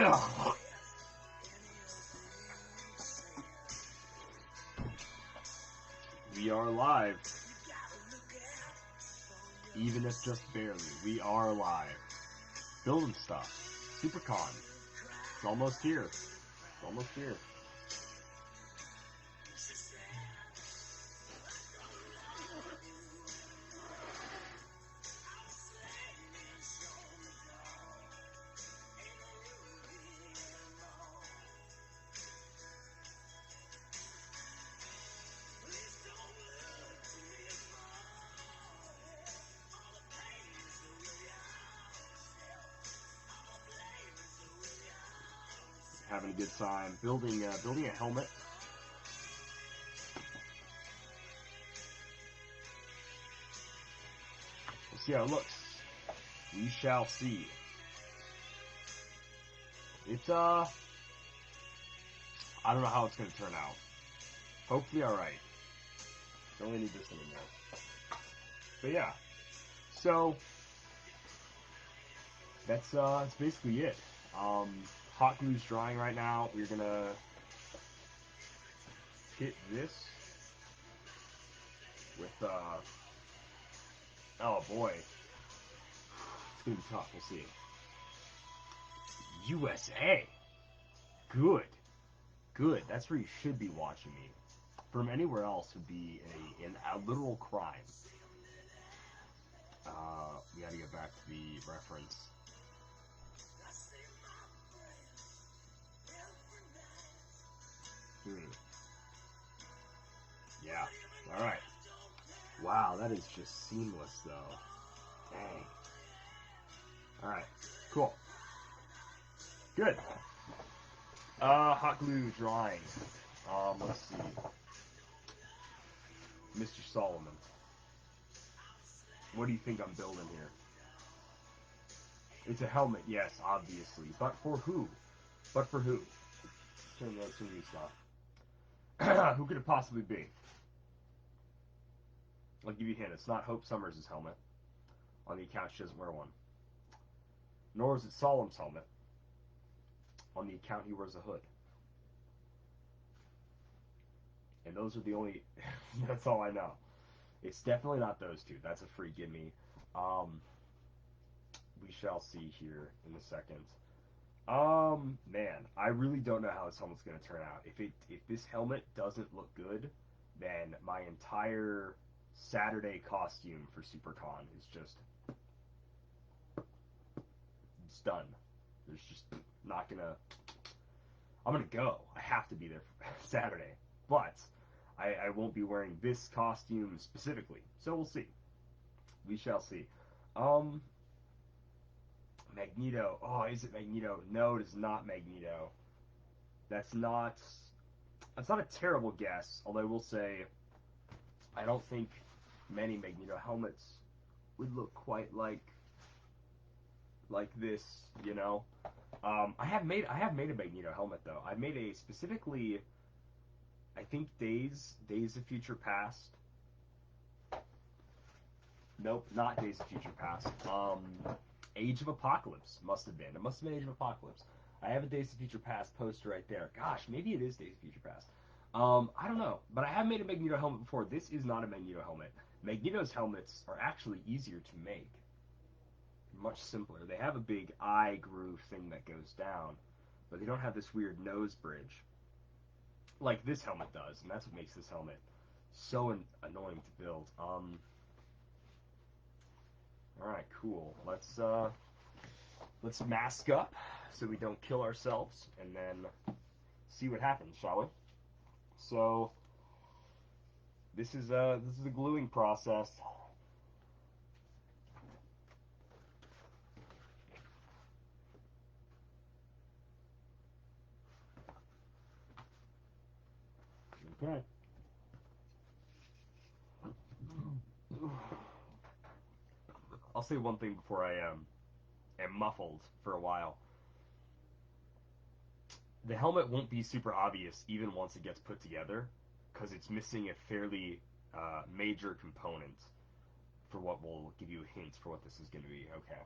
We are live. Even if just barely, we are live. Building stuff. SuperCon. It's almost here. It's almost here. Having a good time building a helmet. We'll see how it looks. We shall see. It's I don't know how it's gonna turn out. Hopefully alright. Don't really need this anymore. But yeah. So that's basically it. Hot glue's drying right now. We're gonna hit this with oh boy. It's gonna be tough, we'll see. USA. Good. Good. That's where you should be watching me. From anywhere else would be a literal crime. We gotta get back to the reference. Yeah. Alright. Wow, that is just seamless though. Dang. Alright. Cool. Good. Hot glue drying. Let's see. Mr. Solomon. What do you think I'm building here? It's a helmet, yes, obviously. But for who? But for who? Turn that to stuff. Who could it possibly be? I'll give you a hint. It's not Hope Summers' helmet. On the account, she doesn't wear one. Nor is it Solemn's helmet. On the account, he wears a hood. And those are the only... that's all I know. It's definitely not those two. That's a free gimme. We shall see here in a second. Man, I really don't know how this helmet's going to turn out. If this helmet doesn't look good, then my entire Saturday costume for SuperCon is just... it's done. There's just not going to... I'm going to go. I have to be there for Saturday. But I won't be wearing this costume specifically. So we'll see. We shall see. Magneto. Oh, is it Magneto? No, it is not Magneto. That's not a terrible guess, although I will say I don't think many Magneto helmets would look quite like this, you know. I have made a Magneto helmet though. I made a specifically, I think Days of Future Past. Nope, not Days of Future Past. Age of Apocalypse must have been. It must have been Age of Apocalypse. I have a Days of Future Past poster right there. Gosh, maybe it is Days of Future Past. I don't know, but I have made a Magneto helmet before. This is not a Magneto helmet. Magneto's helmets are actually easier to make. Much simpler. They have a big eye groove thing that goes down, but they don't have this weird nose bridge like this helmet does, and that's what makes this helmet so annoying to build. Alright, cool. Let's mask up so we don't kill ourselves, and then see what happens, shall we? So this is the gluing process. Okay. I'll say one thing before I am muffled for a while. The helmet won't be super obvious even once it gets put together, because it's missing a fairly major component for what will give you hints for what this is going to be. Okay.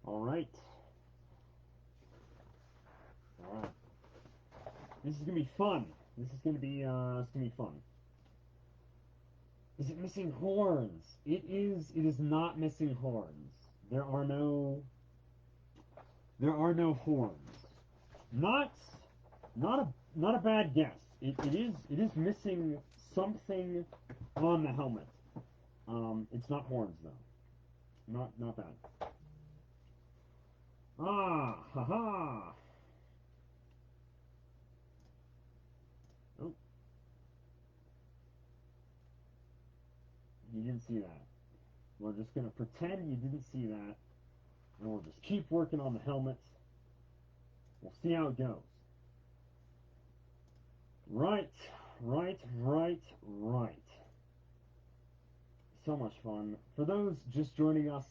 All right. All right. This is gonna be fun. This is gonna be fun. Is it missing horns? It is. It is not missing horns. There are no. There are no horns. Not. Not a bad guess. It is. It is missing something on the helmet. It's not horns though. Not bad. Ah, haha. Oh, you didn't see that. We're just gonna pretend you didn't see that, and we'll just keep working on the helmet. We'll see how it goes. Right, right. So much fun. For those just joining us,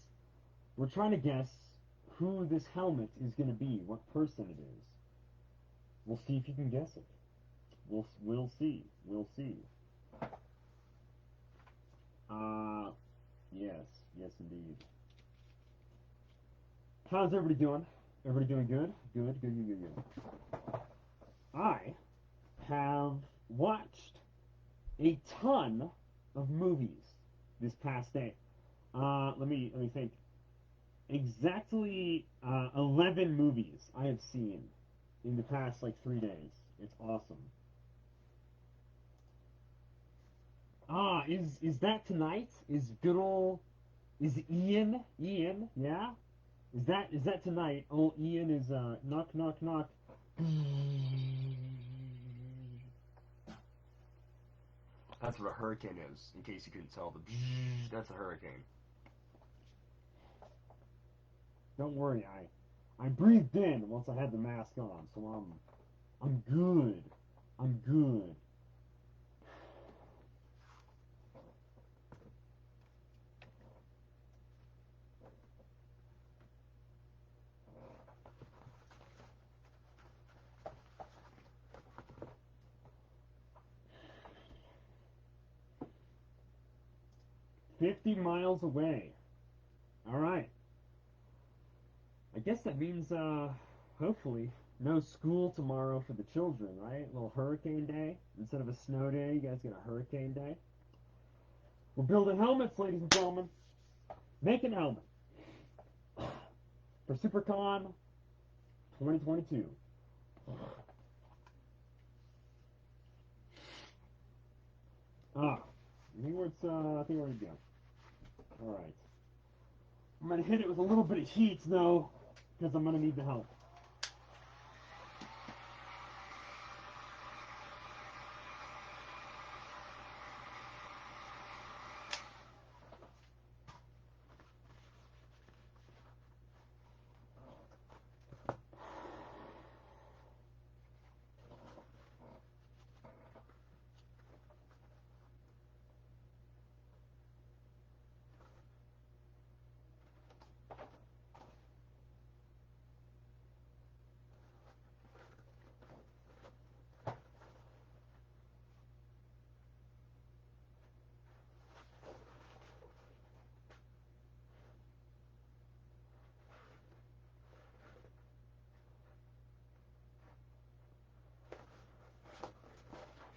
we're trying to guess who this helmet is going to be, what person it is. We'll see if you can guess it. We'll see. We'll see. Yes, yes indeed. How's everybody doing? Everybody doing good? Good. I have watched a ton of movies this past day. Let me think. Exactly 11 movies I have seen in the past like 3 days. It's awesome. Is that tonight? Is Ian? Yeah. Is that tonight? Oh, Ian is knock knock knock. That's what a hurricane is, in case you couldn't tell. That's a hurricane. Don't worry, I breathed in once I had the mask on, so I'm good. I'm good. 50 miles away. All right. I guess that means, hopefully, no school tomorrow for the children, right? A little hurricane day. Instead of a snow day, you guys get a hurricane day. We're building helmets, ladies and gentlemen. Making helmets for SuperCon 2022. I think we're good. All right. I'm gonna hit it with a little bit of heat, though, because I'm gonna need the help.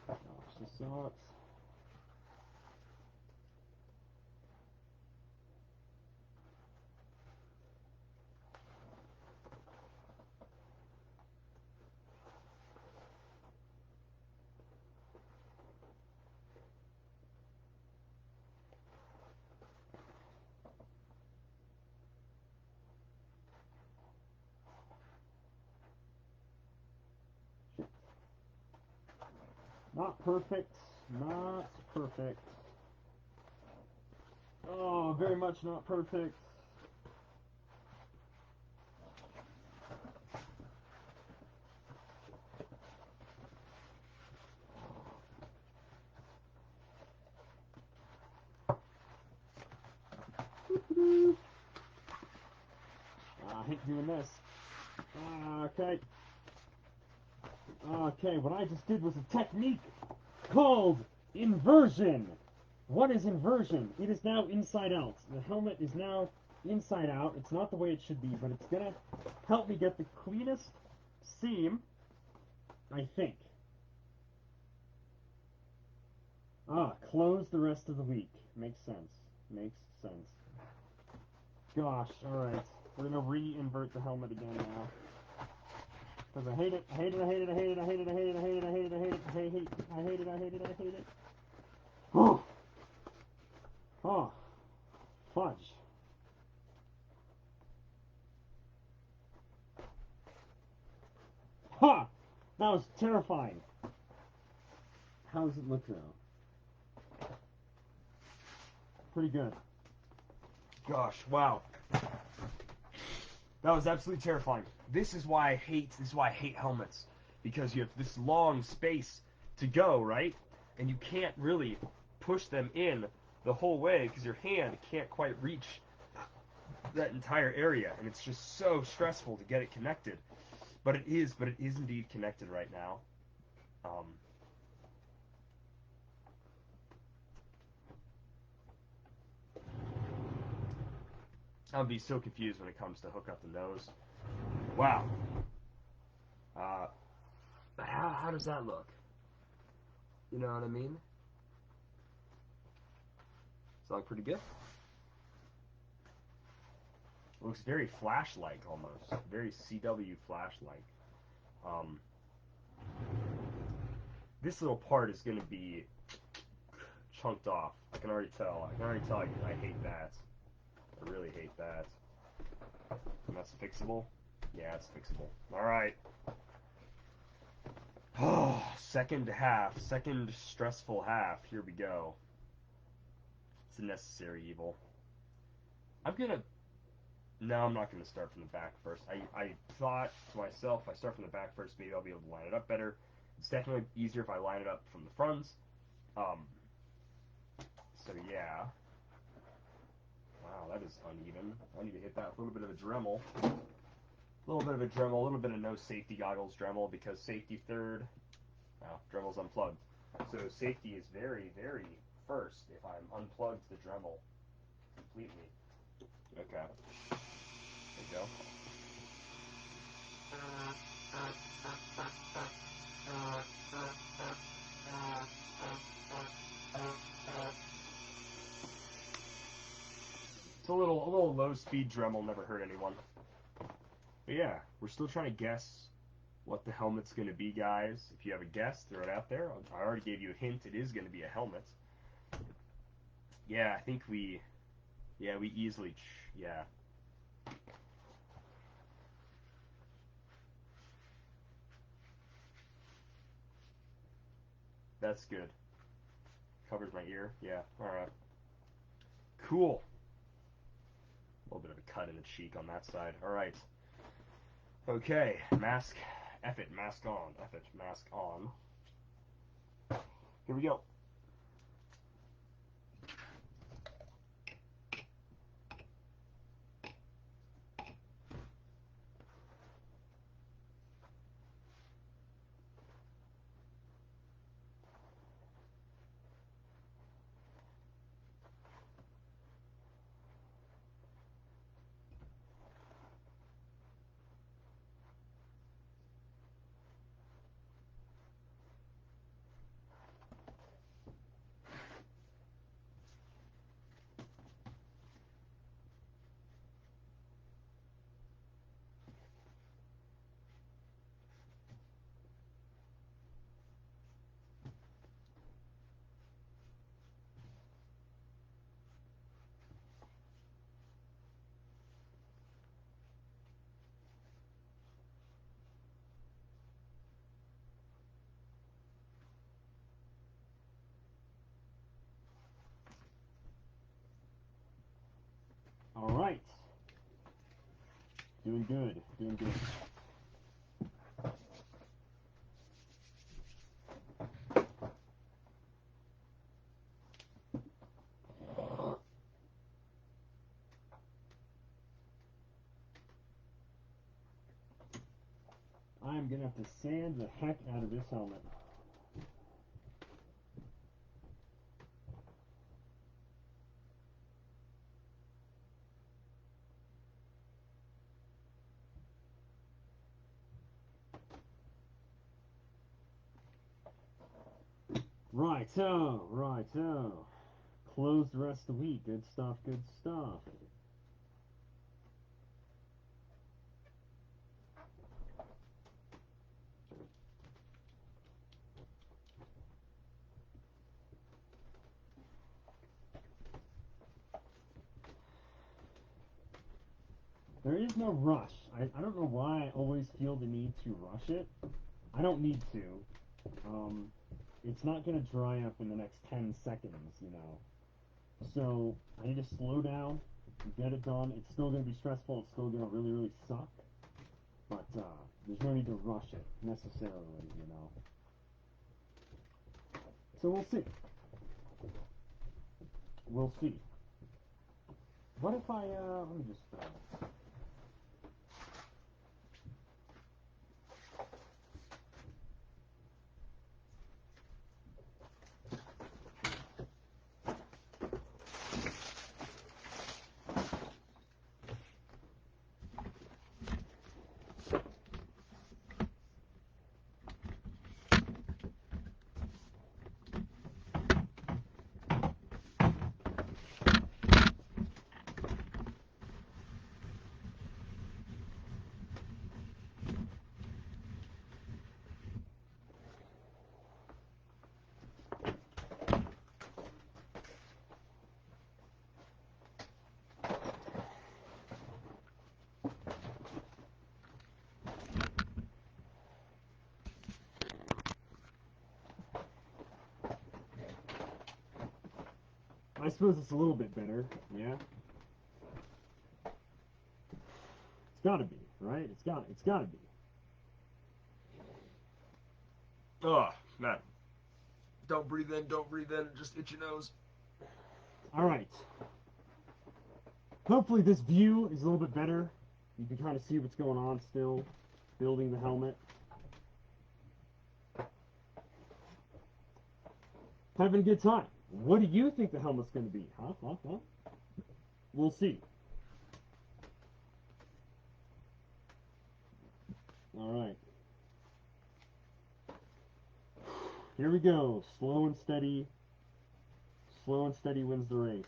Gosh, this sucks. Not perfect. Not perfect. Oh, very much not perfect. I hate doing this. Okay. Okay, what I just did was a technique called inversion. What is inversion? It is now inside out. The helmet is now inside out. It's not the way it should be, but it's gonna help me get the cleanest seam, I think. Close the rest of the week. Makes sense. Makes sense. Gosh, alright. We're gonna re-invert the helmet again now. Because I hate it, I hate it, I hate it, I hate it, I hate it, I hate it, I hate it, I hate it, I hate it, I hate it, I hate it, I hate it, I hate it. Oh! Oh. Fudge. Ha! That was terrifying. How does it look now? Pretty good. Gosh, wow. That was absolutely terrifying. This is why I hate helmets. Because you have this long space to go, right? And you can't really push them in the whole way because your hand can't quite reach that entire area, and it's just so stressful to get it connected. But it is indeed connected right now. I'll be so confused when it comes to hook up the nose. Wow. How does that look? You know what I mean? Does that look pretty good? It looks very Flash-like almost. Very CW Flash-like. This little part is going to be chunked off. I can already tell. I hate that. I really hate that. And that's fixable? Yeah, it's fixable. Alright. Second stressful half. Here we go. It's a necessary evil. No, I'm not gonna start from the back first. I thought to myself, if I start from the back first, maybe I'll be able to line it up better. It's definitely easier if I line it up from the fronts. So yeah. Wow, that is uneven. I need to hit that with a little bit of a Dremel. A little bit of no safety goggles Dremel, because safety third. Wow, Dremel's unplugged. So safety is very, very first if I'm unplugged the Dremel completely. Okay. There you go. It's a little low speed Dremel, never hurt anyone. But yeah, we're still trying to guess what the helmet's going to be, guys. If you have a guess, throw it out there. I already gave you a hint. It is going to be a helmet. Yeah, I think we easily, yeah. That's good. Covers my ear. Yeah, alright. Cool. A little bit of a cut in the cheek on that side. Alright. Okay, mask. F it, mask on. F it, mask on. Here we go. Alright. Doing good. Doing good. I'm gonna have to sand the heck out of this helmet. Righto, righto. Closed the rest of the week. Good stuff, good stuff. There is no rush. I don't know why I always feel the need to rush it. I don't need to. It's not going to dry up in the next 10 seconds, you know. So I need to slow down, get it done. It's still going to be stressful. It's still going to really, really suck. But there's no need to rush it necessarily, you know. So we'll see. We'll see. What if I, let me just, I suppose it's a little bit better, yeah? It's gotta be, right? It's gotta be. Oh, man. Don't breathe in, just itch your nose. Alright. Hopefully this view is a little bit better. You can kind of see what's going on still. Building the helmet. Having a good time. What do you think the helmet's going to be? Huh? We'll see. Alright. Here we go. Slow and steady. Slow and steady wins the race.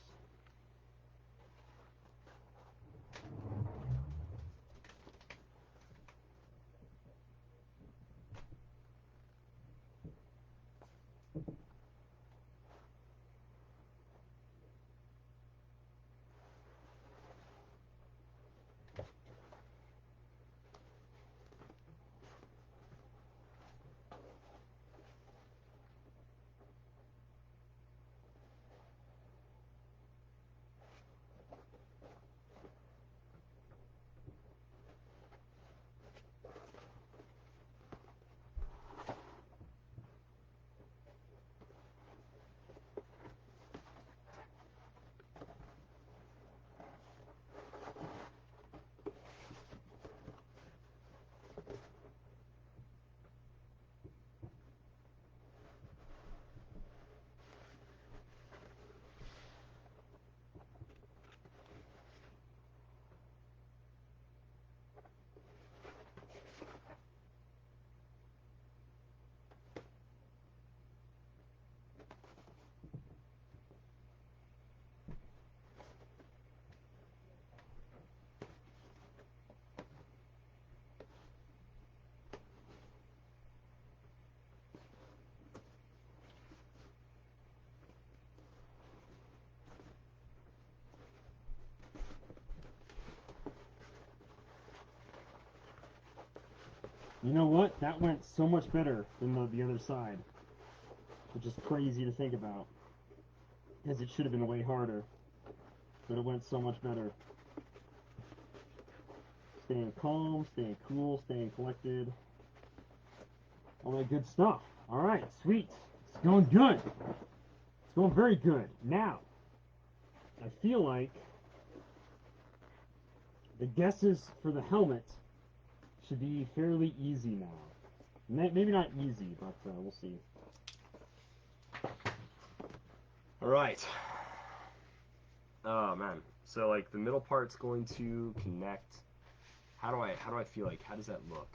You know what? That went so much better than the other side. Which is crazy to think about. Because it should have been way harder. But it went so much better. Staying calm, staying cool, staying collected. All that good stuff. Alright, sweet. It's going good. It's going very good. Now, I feel like the guesses for the helmet should be fairly easy now. Maybe not easy, but we'll see. Alright. Oh, man. So, like, the middle part's going to connect. How do I feel like? How does that look?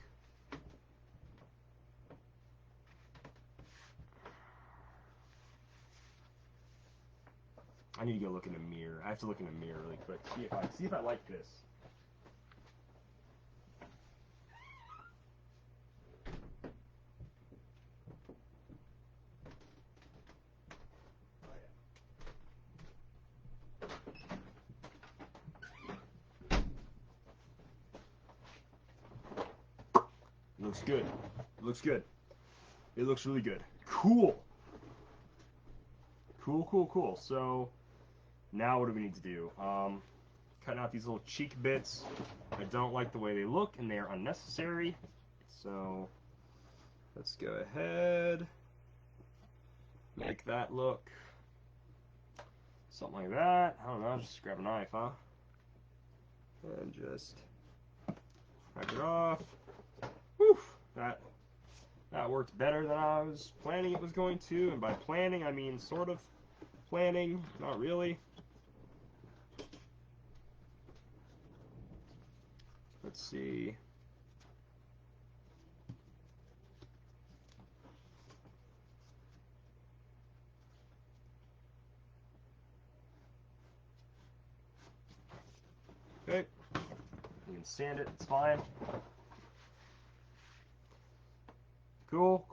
I need to go look in the mirror. I have to look in the mirror really quick. See if I like this. It looks good. It looks good. It looks really good. Cool. Cool. So now what do we need to do? Cutting out these little cheek bits. I don't like the way they look and they are unnecessary. So let's go ahead. Make that look something like that. I don't know, just grab a knife, huh? And just crack it off. Whew, that worked better than I was planning it was going to, and by planning I mean sort of planning, not really. Let's see. Okay, you can sand it, it's fine. Cool.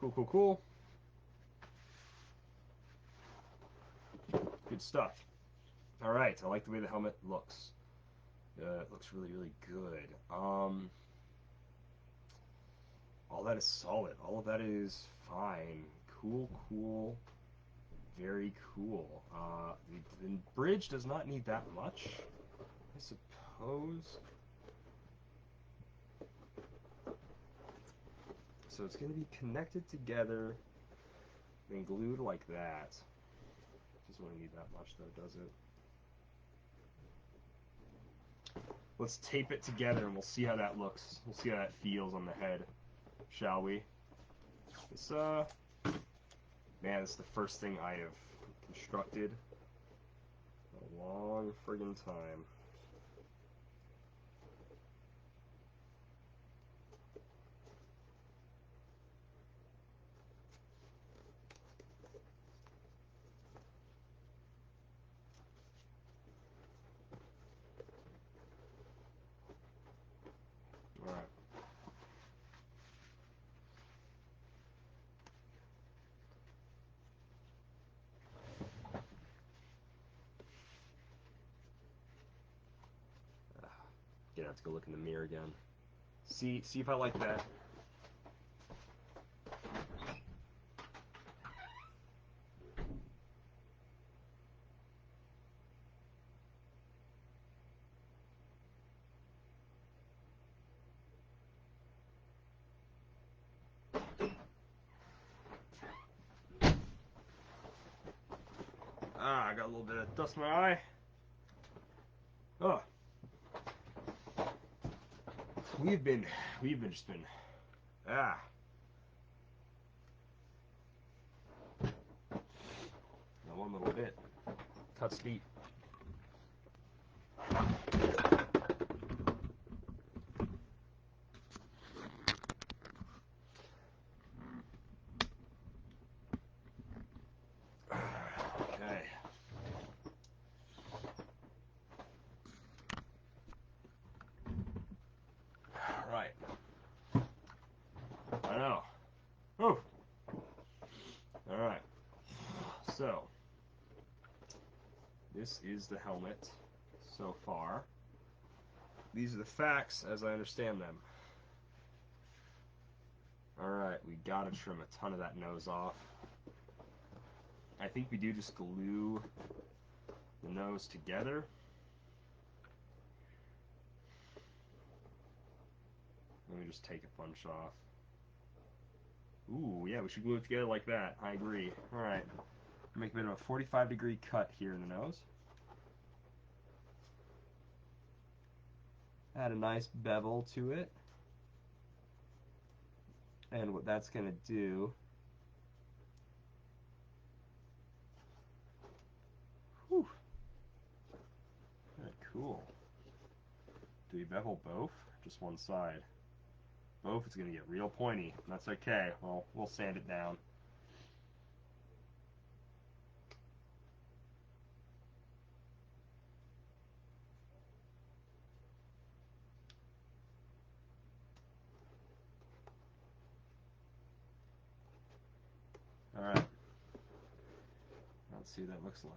Good stuff. Alright, I like the way the helmet looks. It looks really good. All that is solid. All of that is fine. Cool. Very cool. The bridge does not need that much, I suppose. So it's going to be connected together and glued like that. Doesn't really need that much though, does it? Let's tape it together and we'll see how that looks. We'll see how that feels on the head, shall we? This, man, this is the first thing I have constructed in a long friggin' time. Alright. Gonna have to go look in the mirror again. See if I like that. I got a little bit of dust in my eye. Oh. We've been just been, now one little bit. Cuts deep. Okay. Right. I know. Oh. All right. So this is the helmet so far. These are the facts as I understand them. All right, we gotta trim a ton of that nose off. I think we do just glue the nose together. Let me just take a bunch off. Ooh, yeah, we should glue it together like that. I agree. Alright. Make a bit of a 45-degree cut here in the nose. Add a nice bevel to it. And what that's going to do... Whew. Very cool. Do we bevel both? Just one side? Both is going to get real pointy. That's okay. Well, we'll sand it down. Let's see what that looks like.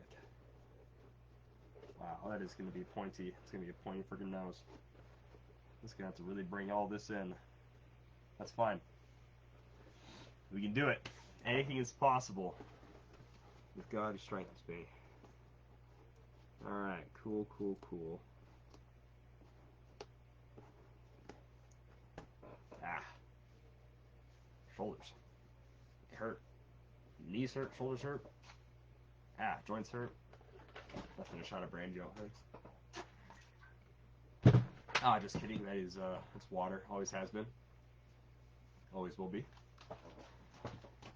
Wow, that is going to be pointy. It's going to be a pointy freaking nose. Just going to have to really bring all this in. That's fine. We can do it. Anything is possible. With God who strengthens me. Alright, cool, cool, cool. Ah. Shoulders. They hurt. Knees hurt, shoulders hurt. Ah, joints hurt. Nothing a shot of Brandio hurts. Ah, just kidding. That is, it's water. Always has been. Always will be.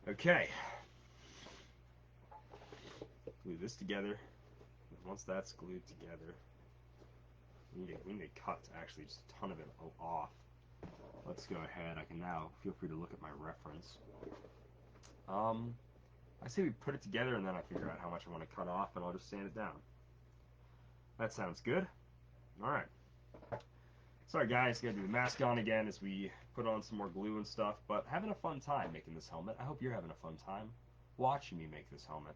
Okay. Glue this together. And once that's glued together, we need to cut actually just a ton of it off. Let's go ahead. I can now feel free to look at my reference. I say we put it together and then I figure out how much I want to cut off and I'll just sand it down. That sounds good. Alright. Sorry guys, gotta do the mask on again as we put on some more glue and stuff, but having a fun time making this helmet. I hope you're having a fun time watching me make this helmet.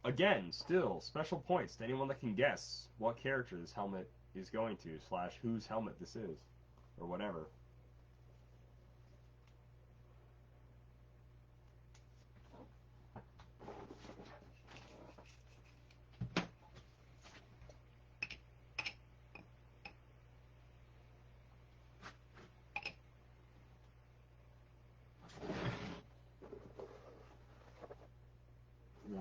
Again, still, special points to anyone that can guess what character this helmet is going to, / whose helmet this is, or whatever. Yeah.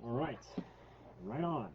All right. Right on.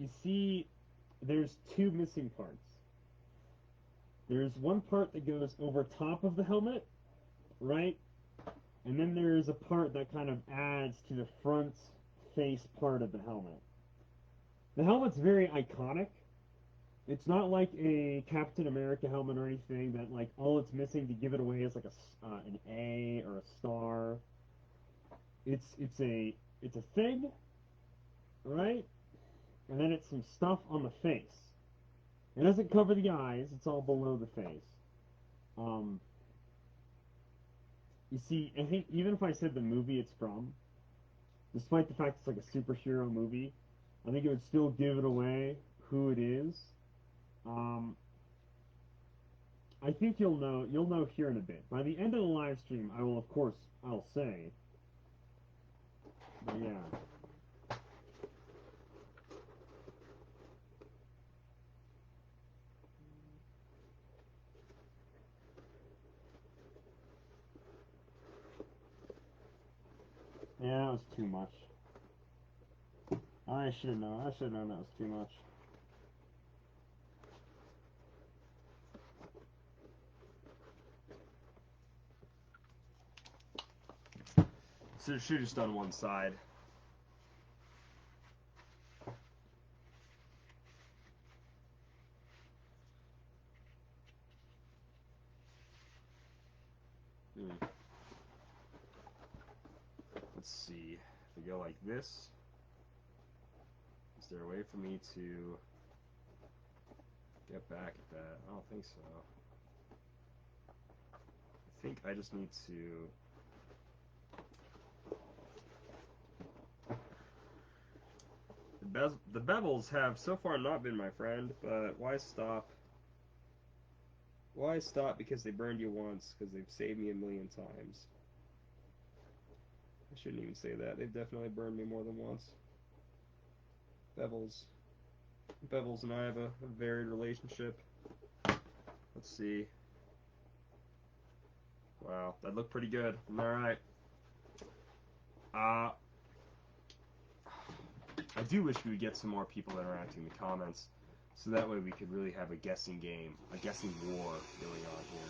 You see, there's two missing parts. There's one part that goes over top of the helmet, right? And then there's a part that kind of adds to the front face part of the helmet. The helmet's very iconic. It's not like a Captain America helmet or anything that like all it's missing to give it away is like an A or a star. It's a thing, right? And then it's some stuff on the face. It doesn't cover the eyes, it's all below the face. You see, I think even if I said the movie it's from, despite the fact it's like a superhero movie, I think it would still give it away who it is. I think you'll know here in a bit. By the end of the live stream, I'll say. But yeah. Yeah, that was too much. I should have known. I should have known that was too much. So should have just done one side. Let's see. If we go like this, is there a way for me to get back at that? I don't think so. I think I just need to... The bevels have so far not been my friend, but why stop? Why stop because they burned you once, because they've saved me a million times. I shouldn't even say that. They've definitely burned me more than once. Bevels and I have a varied relationship. Let's see. Wow, that looked pretty good. Alright. I do wish we would get some more people interacting in the comments, so that way we could really have a guessing game, a guessing war going on here.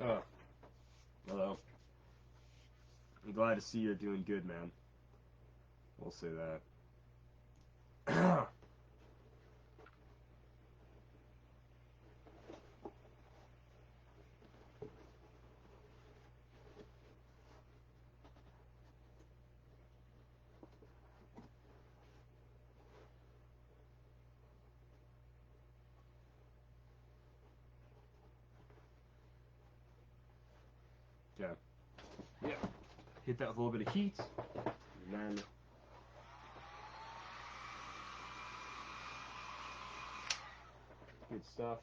Oh, hello. I'm glad to see you're doing good, man. We'll say that. Okay. Yeah. Hit that with a little bit of heat, and then good stuff.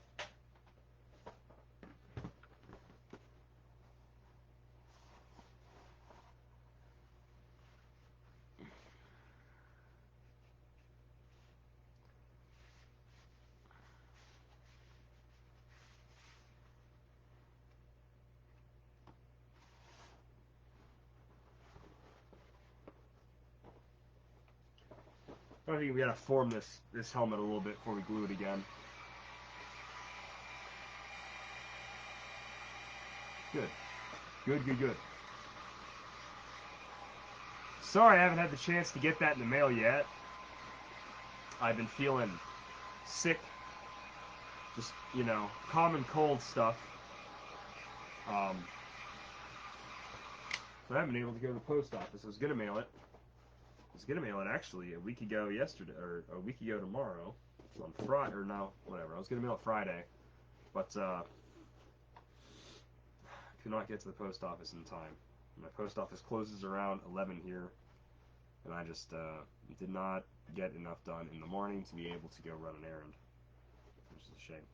I think we gotta form this helmet a little bit before we glue it again. Good. Good. Sorry I haven't had the chance to get that in the mail yet. I've been feeling sick. Just, common cold stuff. So I haven't been able to go to the post office. I was gonna mail it. Actually a week ago yesterday, or a week ago tomorrow. On Friday, or no, whatever. I was gonna mail it Friday, but could not get to the post office in time. My post office closes around 11 here, and I just did not get enough done in the morning to be able to go run an errand, which is a shame.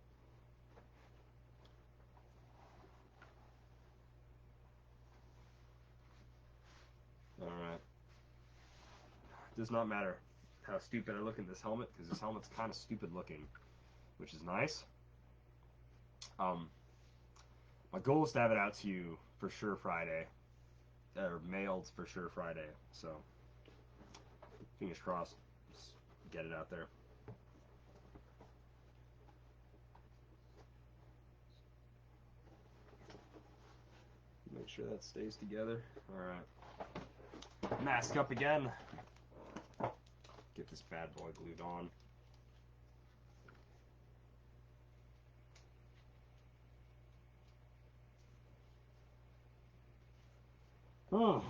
Alright. Does not matter how stupid I look in this helmet, because this helmet's kind of stupid looking, which is nice. My goal is to have it out to you for sure Friday, or mailed for sure Friday, so fingers crossed, just get it out there. Make sure that stays together. Alright. Mask up again. Get this bad boy glued on. Oh.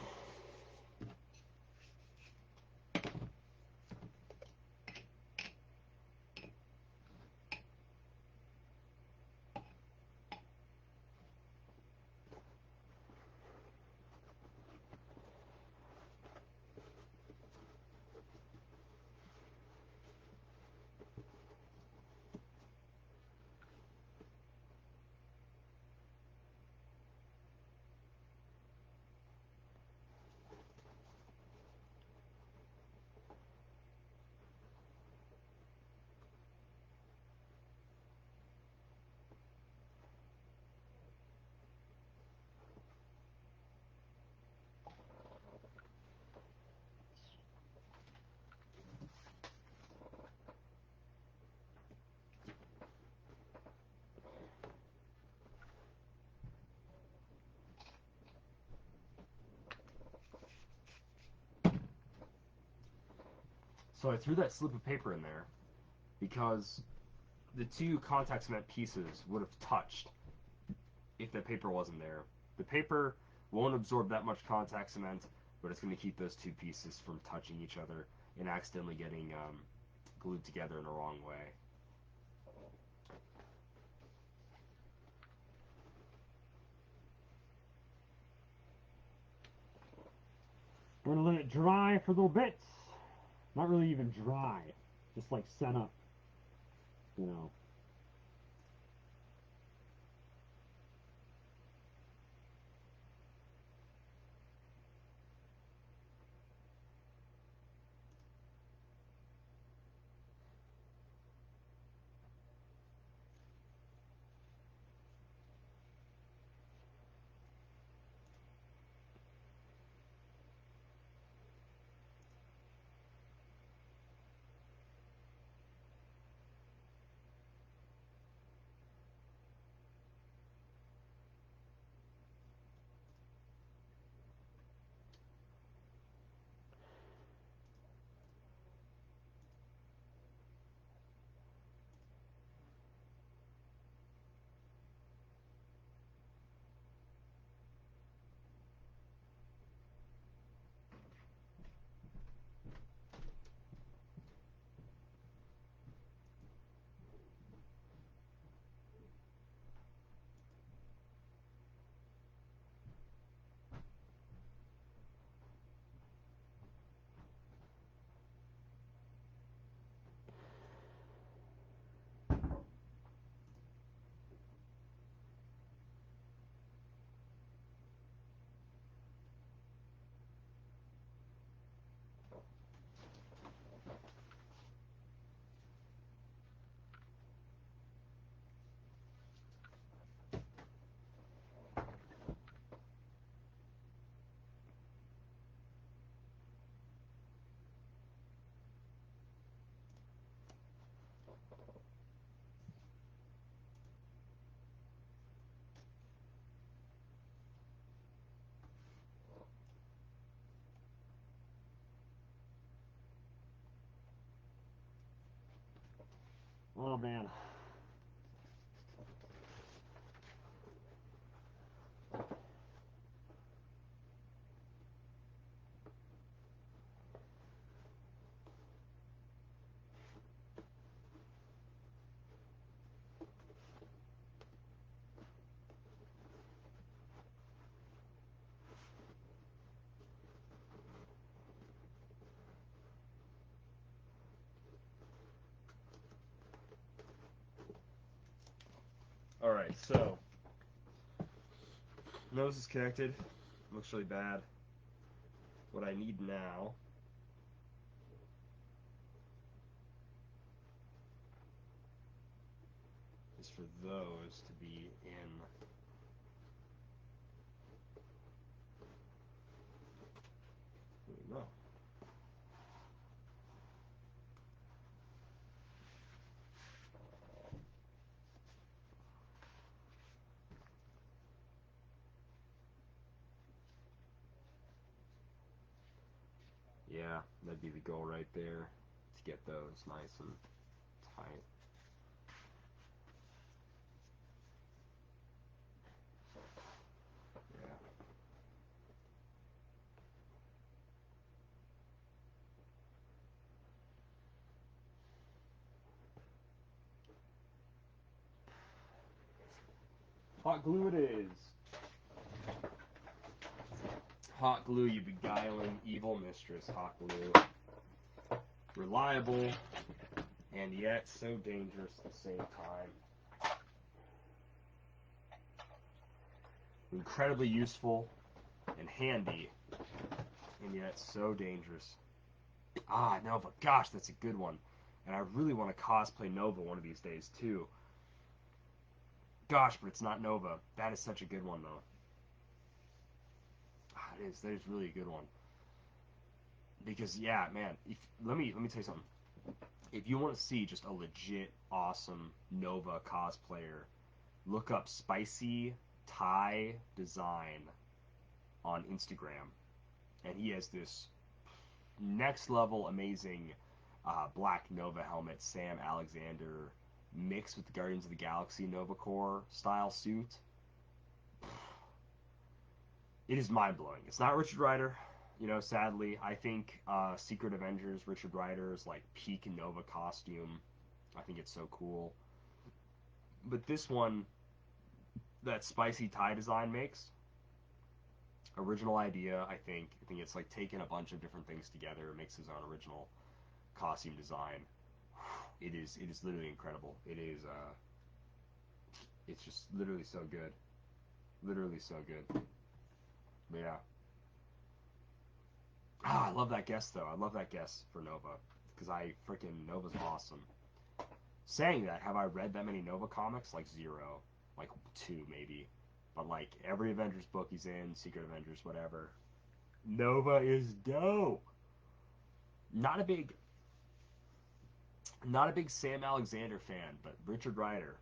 So I threw that slip of paper in there because the two contact cement pieces would have touched if that paper wasn't there. The paper won't absorb that much contact cement, but it's going to keep those two pieces from touching each other and accidentally getting glued together in the wrong way. We're gonna let it dry for a little bit. Not really even dry, just like set up, you know. Oh man. Alright, so nose is connected. Looks really bad. What I need now is for those to be in. There we go. Yeah, that'd be the goal right there, to get those nice and tight. Yeah. Hot glue it is. Hot glue, you beguiling evil mistress, hot glue. Reliable, and yet so dangerous at the same time. Incredibly useful and handy, and yet so dangerous. Ah, Nova, gosh, that's a good one. And I really want to cosplay Nova one of these days, too. Gosh, but it's not Nova. That is such a good one, though. Ah, it is. That is really a good one. Because, yeah, man, let me tell you something. If you want to see just a legit awesome Nova cosplayer, look up Spicy Thai Design on Instagram, and he has this next level amazing Black Nova helmet, Sam Alexander, mixed with the Guardians of the Galaxy Nova Corps style suit. It is mind blowing. It's not Richard Rider, sadly. I think Secret Avengers, Richard Rider's like peak Nova costume. I think it's so cool. But this one, that spicy tie design makes, original idea. I think it's like taking a bunch of different things together. It makes his own original costume design. It is literally incredible. It's just literally so good. Literally so good. But yeah. I love that guest though. I love that guest for Nova because I freaking Nova's awesome. Saying that, have I read that many Nova comics? Like zero, like two maybe. But like every Avengers book he's in, Secret Avengers, whatever. Nova is dope. Not a big, not a big Sam Alexander fan, but Richard Rider,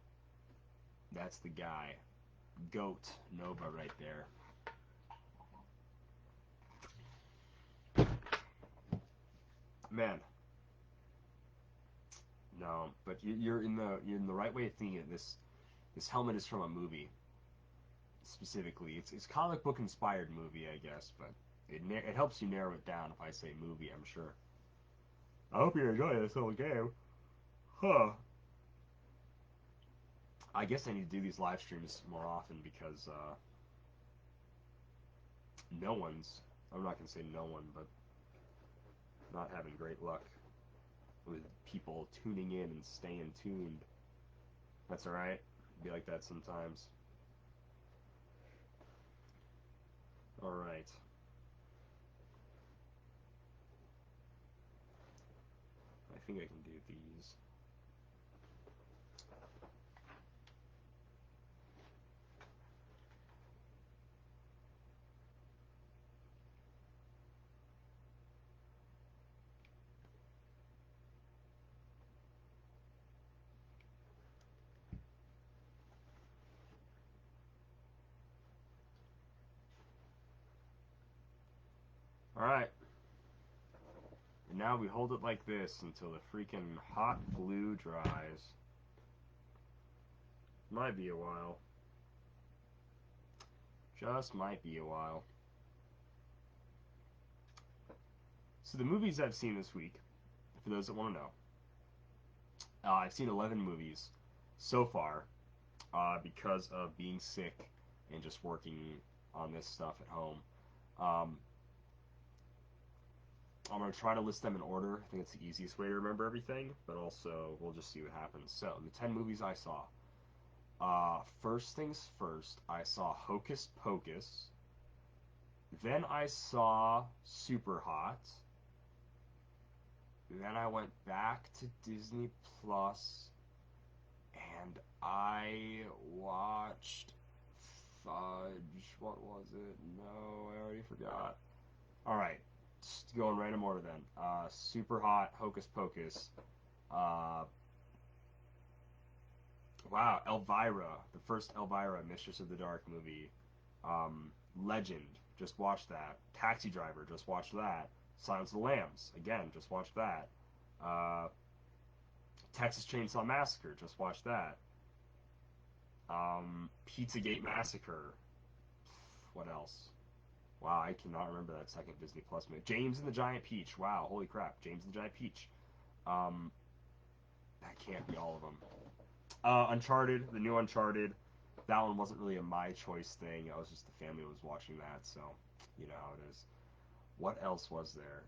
that's the guy. Goat Nova right there. Man, no, but you're in the right way of thinking it. This helmet is from a movie specifically. It's comic book inspired movie, I guess, but it helps you narrow it down if I say movie. I'm sure. I hope you enjoy this whole game. Huh. I guess I need to do these live streams more often because no one's. I'm not gonna say no one, but not having great luck with people tuning in and staying tuned. That's alright. Be like that sometimes. Alright. I think I can do these. Alright. And now we hold it like this until the freaking hot glue dries. Might be a while. Just might be a while. So the movies I've seen this week, for those that want to know, I've seen 11 movies so far because of being sick and just working on this stuff at home. Um, I'm going to try to list them in order. I think it's the easiest way to remember everything, but also we'll just see what happens. So, the 10 movies I saw. First things first, I saw Hocus Pocus. Then I saw Super Hot. Then I went back to Disney Plus and I watched Fudge. What was it? No, I already forgot. Alright, just going random order then. Super Hot, Hocus Pocus. Uh, wow, Elvira, the first Elvira, Mistress of the Dark movie. Legend, just watched that. Taxi Driver, just watched that. Silence of the Lambs, again, just watched that. Uh, Texas Chainsaw Massacre, just watched that. Pizzagate Massacre. What else? Wow, I cannot remember that second Disney Plus movie. James and the Giant Peach. Wow, holy crap, James and the Giant Peach. Um, that can't be all of them. Uncharted, the new Uncharted. That one wasn't really a my choice thing. It was just the family was watching that, so you know how it is. What else was there?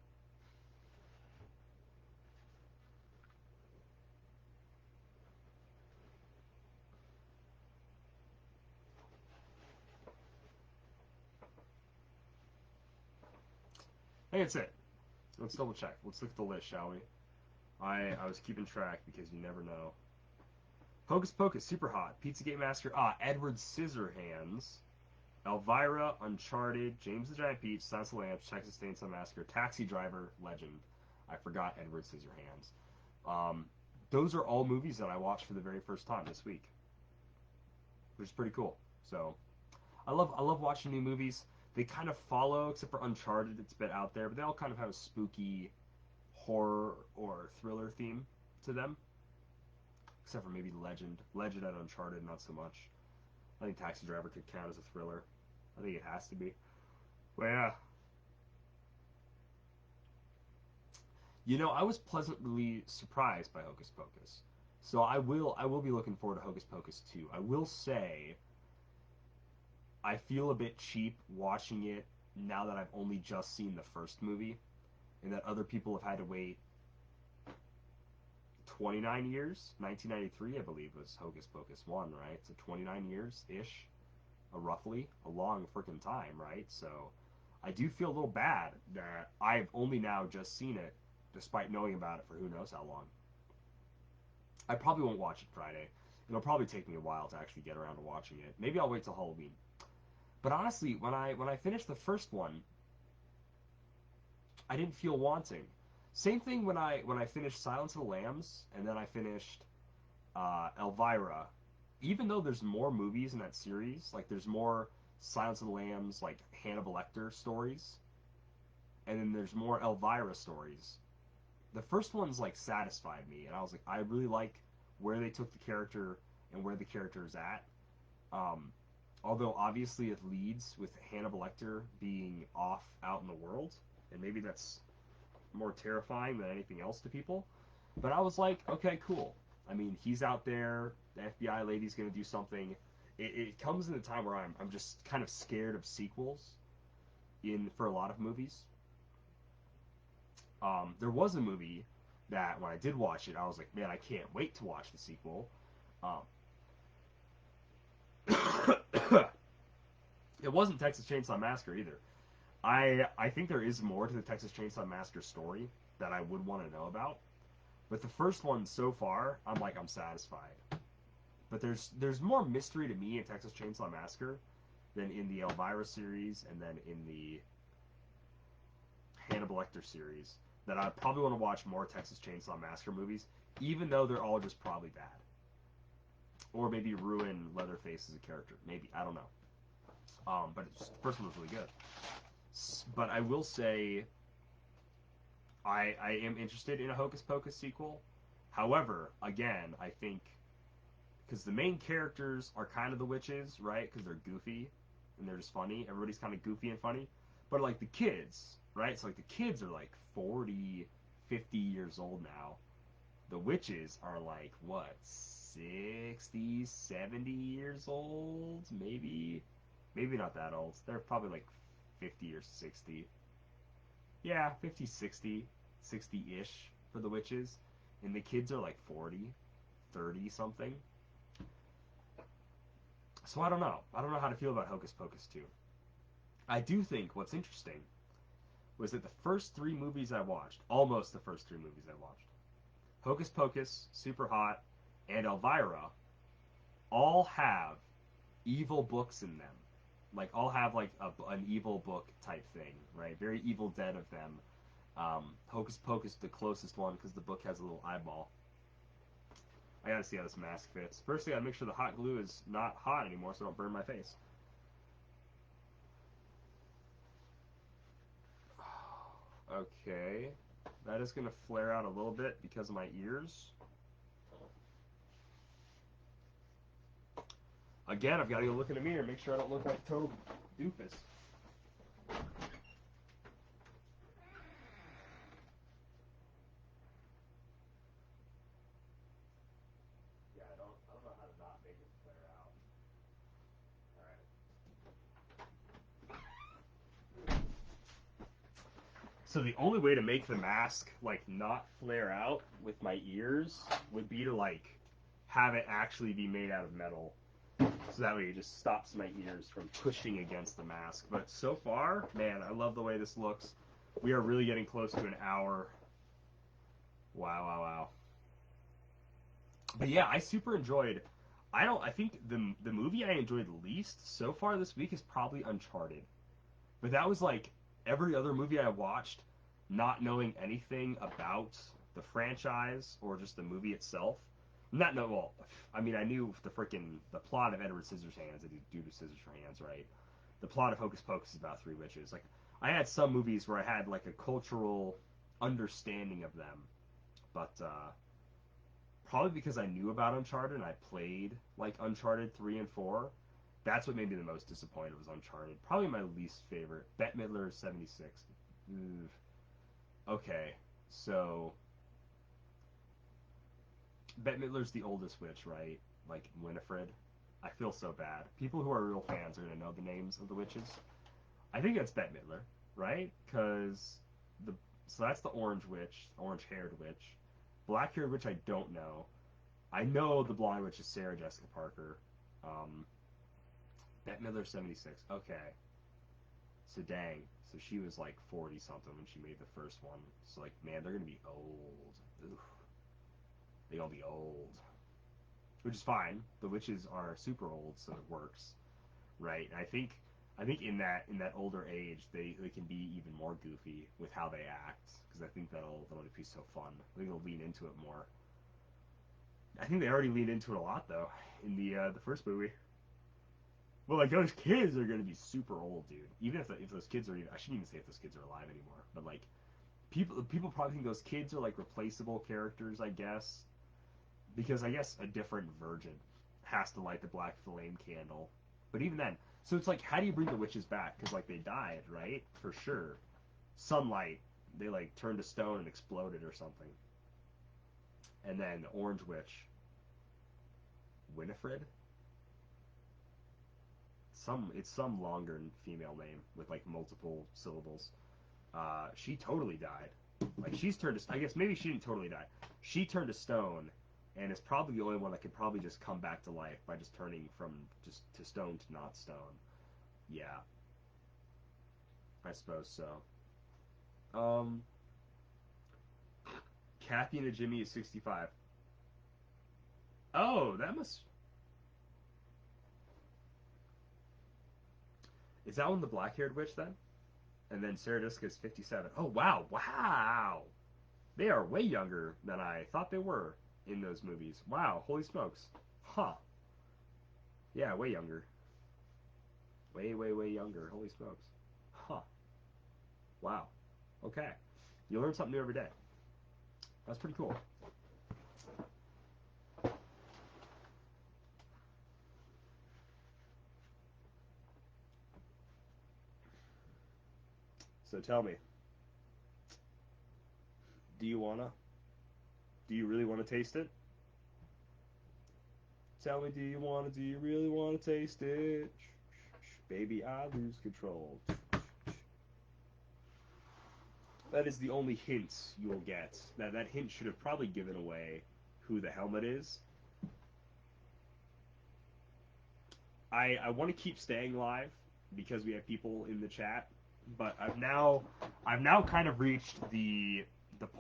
I think that's it. Let's double check. Let's look at the list, shall we? I was keeping track because you never know. Hocus Pocus, Super Hot, Pizzagate Massacre, Edward Scissorhands, Elvira, Uncharted, James the Giant Peach, Silence of the Lambs, Texas Chainsaw Massacre, Taxi Driver, Legend. I forgot Edward Scissorhands. Those are all movies that I watched for the very first time this week, which is pretty cool. So I love watching new movies. They kind of follow, except for Uncharted, it's a bit out there, but they all kind of have a spooky horror or thriller theme to them, except for maybe Legend. Legend and Uncharted, not so much. I think Taxi Driver could count as a thriller. I think it has to be. But yeah, you know, I was pleasantly surprised by Hocus Pocus. So I will be looking forward to Hocus Pocus 2. I will say I feel a bit cheap watching it now that I've only just seen the first movie and that other people have had to wait 29 years. 1993, I believe, was Hocus Pocus 1, right? So 29 years ish, roughly, a long freaking time, right? So I do feel a little bad that I've only now just seen it, despite knowing about it for who knows how long. I probably won't watch it Friday. It'll probably take me a while to actually get around to watching it. Maybe I'll wait till Halloween. But honestly, when I finished the first one, I didn't feel wanting. Same thing when I finished Silence of the Lambs and then I finished Elvira. Even though there's more movies in that series, like there's more Silence of the Lambs, like Hannibal Lecter stories, and then there's more Elvira stories. The first one's like satisfied me, and I was like, I really like where they took the character and where the character is at. Um, Although obviously it leads with Hannibal Lecter being off out in the world, and maybe that's more terrifying than anything else to people. But I was like, okay, cool. I mean, he's out there. The FBI lady's gonna do something. It comes in a time where I'm just kind of scared of sequels in for a lot of movies. There was a movie that when I did watch it, I was like, man, I can't wait to watch the sequel. Um, it wasn't Texas Chainsaw Massacre either. I think there is more to the Texas Chainsaw Massacre story that I would want to know about. But the first one so far, I'm satisfied. But there's more mystery to me in Texas Chainsaw Massacre than in the Elvira series and then in the Hannibal Lecter series. That I probably want to watch more Texas Chainsaw Massacre movies, even though they're all just probably bad. Or maybe ruin Leatherface as a character. Maybe, I don't know. But the first one was really good. But I will say I am interested in a Hocus Pocus sequel. However, again, I think because the main characters are kind of the witches, right? Because they're goofy and they're just funny. Everybody's kind of goofy and funny. But like the kids, right? So like the kids are like 40, 50 years old now. The witches are like what, 60, 70 years old? Maybe not that old. They're probably like 50 or 60. Yeah, 50, 60, 60-ish for the witches. And the kids are like 40, 30 something. So I don't know. I don't know how to feel about Hocus Pocus 2. I do think what's interesting was that the first three movies I watched, almost the first three movies I watched, Hocus Pocus, Super Hot, and Elvira, all have evil books in them. Like, all have like an evil book type thing, right? Very Evil Dead of them. Hocus Pocus, the closest one, because the book has a little eyeball. I gotta see how this mask fits. First, I gotta make sure the hot glue is not hot anymore so I don't burn my face. Okay. That is gonna flare out a little bit because of my ears. Again, I've gotta go look in the mirror and make sure I don't look like a total doofus. Yeah, I don't know how to not make it flare out. Alright. So the only way to make the mask like not flare out with my ears would be to like have it actually be made out of metal. So that way it just stops my ears from pushing against the mask. But so far, man, I love the way this looks. We are really getting close to an hour. Wow, wow, wow. But yeah, I super enjoyed. I think the movie I enjoyed least so far this week is probably Uncharted. But that was like every other movie I watched, not knowing anything about the franchise or just the movie itself. Not no well, I mean I knew the plot of Edward Scissorhands. I do Scissorhands, right? The plot of Hocus Pocus is about three witches. Like I had some movies where I had like a cultural understanding of them. But probably because I knew about Uncharted and I played like Uncharted 3 and 4. That's what made me the most disappointed was Uncharted. Probably my least favorite. Bette Midler 76. Ooh. Okay, so Bette Midler's the oldest witch, right? Like Winifred. I feel so bad. People who are real fans are gonna know the names of the witches. I think that's Bette Midler, right? Because the so that's the orange witch, orange-haired witch. Black-haired witch, I don't know. I know the blonde witch is Sarah Jessica Parker. Um, Bette Midler 76. Okay. So dang. So she was like 40 something when she made the first one. So like, man, they're gonna be old. Oof. They're gonna be old. Which is fine. The witches are super old, so it works, right? And I think in that older age they can be even more goofy with how they act because I think that'll be so fun. I think they'll lean into it more. I think they already leaned into it a lot though in the first movie. Well, like those kids are gonna be super old, dude. Even if those kids are even, I shouldn't even say if those kids are alive anymore, but like people probably think those kids are like replaceable characters, I guess, because I guess a different virgin has to light the black flame candle. But even then, so it's like, how do you bring the witches back? Because like they died, right? For sure. Sunlight, they like turned to stone and exploded or something. And then the orange witch, Winifred. It's some longer female name with like multiple syllables. She totally died. Like she's turned to, I guess maybe she didn't totally die. She turned to stone, and is probably the only one that could probably just come back to life by just turning from just to stone to not stone. Yeah, I suppose so. Um, Kathy and a Jimmy is 65. Oh, that must. Is that one the black-haired witch then? And then Sarah Jessica is 57. Oh wow, wow! They are way younger than I thought they were in those movies. Wow, holy smokes. Huh. Yeah, way younger. Way, way, way younger. Holy smokes. Huh. Wow. Okay. You learn something new every day. That's pretty cool. So tell me, do you wanna? Do you really want to taste it? Tell me, do you wanna? Do you really wanna taste it? Baby, I lose control. That is the only hint you will get. That hint should have probably given away who the helmet is. I want to keep staying live because we have people in the chat, but I've now kind of reached the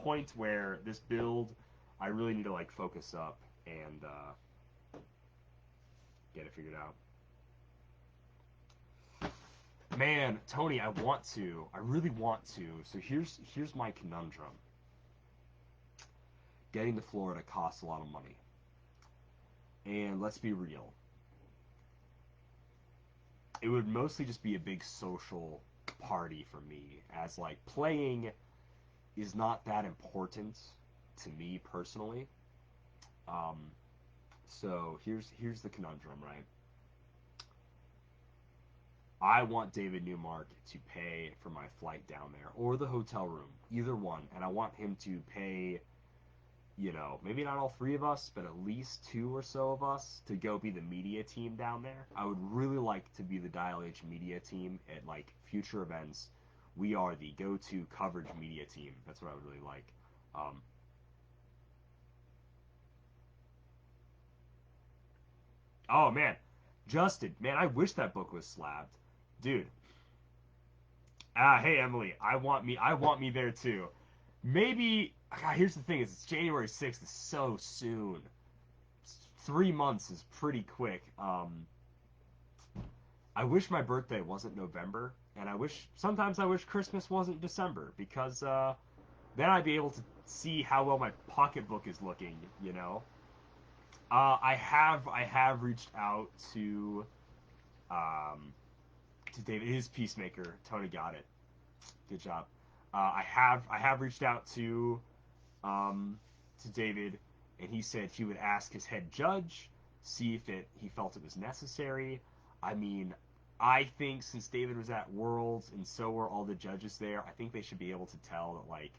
point where this build I really need to like focus up and get it figured out. Man, Tony, I want to. I really want to. So here's my conundrum. Getting to Florida costs a lot of money. And let's be real. It would mostly just be a big social party for me, as like playing is not that important to me personally. Um, so here's the conundrum, right? I want David Newmark to pay for my flight down there or the hotel room, either one, and I want him to pay, maybe not all three of us, but at least two or so of us to go be the media team down there. I would really like to be the Dial H media team at like future events. We are the go-to coverage media team. That's what I would really like. Um, oh man, Justin, man, I wish that book was slabbed, dude. Hey Emily, I want me there too. Maybe. God, here's the thing: is it's January 6th. It's so soon. 3 months is pretty quick. I wish my birthday wasn't November, and sometimes I wish Christmas wasn't December because then I'd be able to see how well my pocketbook is looking. I have reached out um, to David. His Peacemaker. Tony got it. Good job. I have reached out to David, and he said he would ask his head judge, see if he felt it was necessary. I mean, I think since David was at Worlds and so were all the judges there, I think they should be able to tell that, like,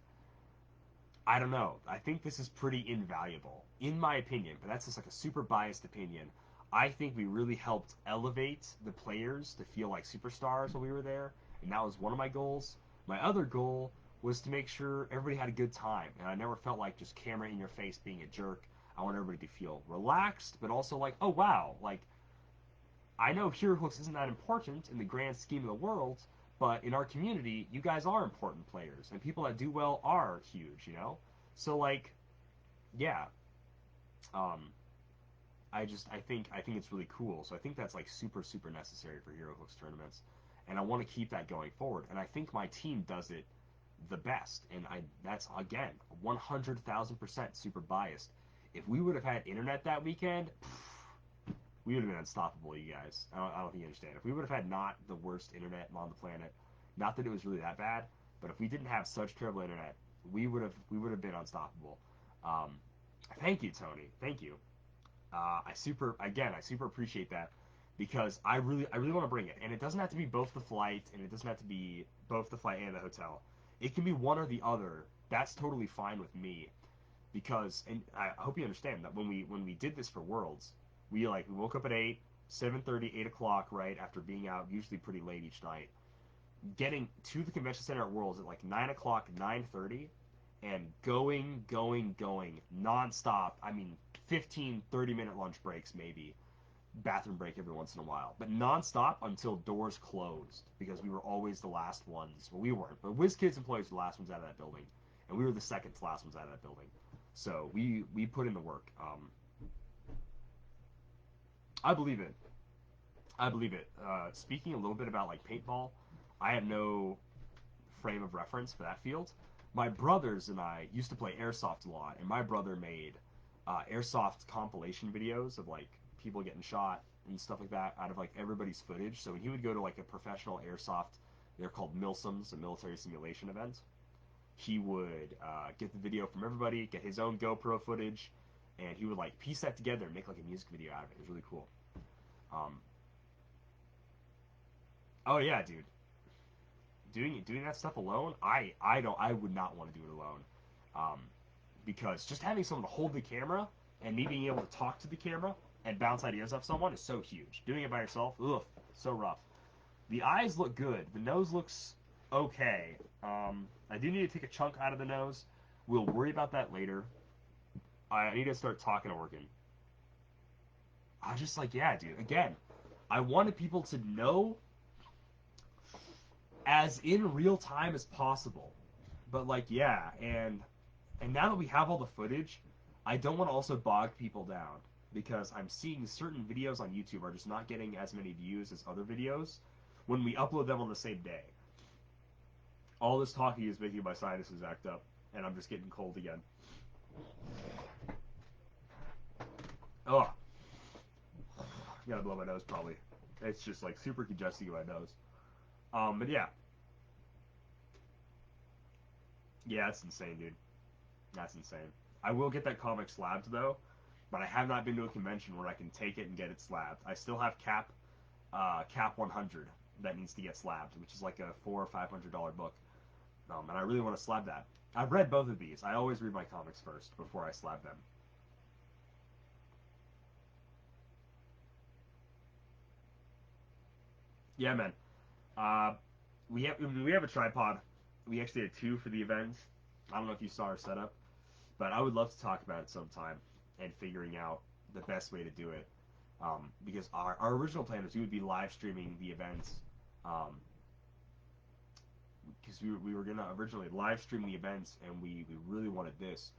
I don't know. I think this is pretty invaluable, in my opinion, but that's just like a super biased opinion. I think we really helped elevate the players to feel like superstars while we were there, and that was one of my goals. My other goal was to make sure everybody had a good time, and I never felt like just camera in your face being a jerk. I want everybody to feel relaxed, but also like, oh wow, like I know HeroClix isn't that important in the grand scheme of the world, but in our community, you guys are important players, and people that do well are huge, you know? So like, yeah, um, I think it's really cool. So I think that's like super necessary for HeroClix tournaments, and I want to keep that going forward. And I think my team does it the best, and that's again 100,000% super biased. If we would have had internet that weekend, we would have been unstoppable, you guys. I don't think you understand. If we would have had not the worst internet on the planet, not that it was really that bad, but if we didn't have such terrible internet, we would have been unstoppable. Um, Thank you, Tony. Thank you. I super appreciate that because I really want to bring it, and it doesn't have to be both the flight, and it doesn't have to be both the flight and the hotel. It can be one or the other. That's totally fine with me because, and I hope you understand that when we did this for Worlds, we woke up at 8, 7:30, 8 o'clock, right after being out usually pretty late each night, getting to the convention center at Worlds at like 9 o'clock, 9:30, and going nonstop. I mean, 15, 30-minute lunch breaks maybe, bathroom break every once in a while, but nonstop until doors closed because we were always the last ones. Well, we weren't, but WizKids employees were the last ones out of that building, and we were the second to last ones out of that building. So we put in the work. I believe it. I believe it. Speaking a little bit about like paintball, I have no frame of reference for that field. My brothers and I used to play airsoft a lot, and my brother made airsoft compilation videos of like people getting shot and stuff like that out of like everybody's footage. So when he would go to like a professional airsoft, they're called MILSIMs, a military simulation event. He would get the video from everybody, get his own GoPro footage, and he would like piece that together and make like a music video out of it. It was really cool. Um, oh yeah, dude, doing that stuff alone, I would not want to do it alone, um, because just having someone to hold the camera and me being able to talk to the camera and bounce ideas off someone is so huge. Doing it by yourself, ugh, so rough. The eyes look good. The nose looks okay. I do need to take a chunk out of the nose. We'll worry about that later. I need to start talking and working. I just like, yeah, dude. Again, I wanted people to know as in real time as possible. But like, yeah, and now that we have all the footage, I don't want to also bog people down because I'm seeing certain videos on YouTube are just not getting as many views as other videos when we upload them on the same day. All this talking is making my sinuses act up, and I'm just getting cold again. Oh, gotta blow my nose probably. It's just like super congesting in my nose. But yeah, yeah, that's insane, dude. That's insane. I will get that comic slabbed though, but I have not been to a convention where I can take it and get it slabbed. I still have Cap 100 that needs to get slabbed, which is like a $400 or $500 book, and I really want to slab that. I've read both of these. I always read my comics first before I slab them. Yeah, man. Uh, we have a tripod. We actually had two for the event. I don't know if you saw our setup, but I would love to talk about it sometime and figuring out the best way to do it. Because our original plan was we would be live streaming the events, um, because we were gonna originally live stream the events, and we really wanted this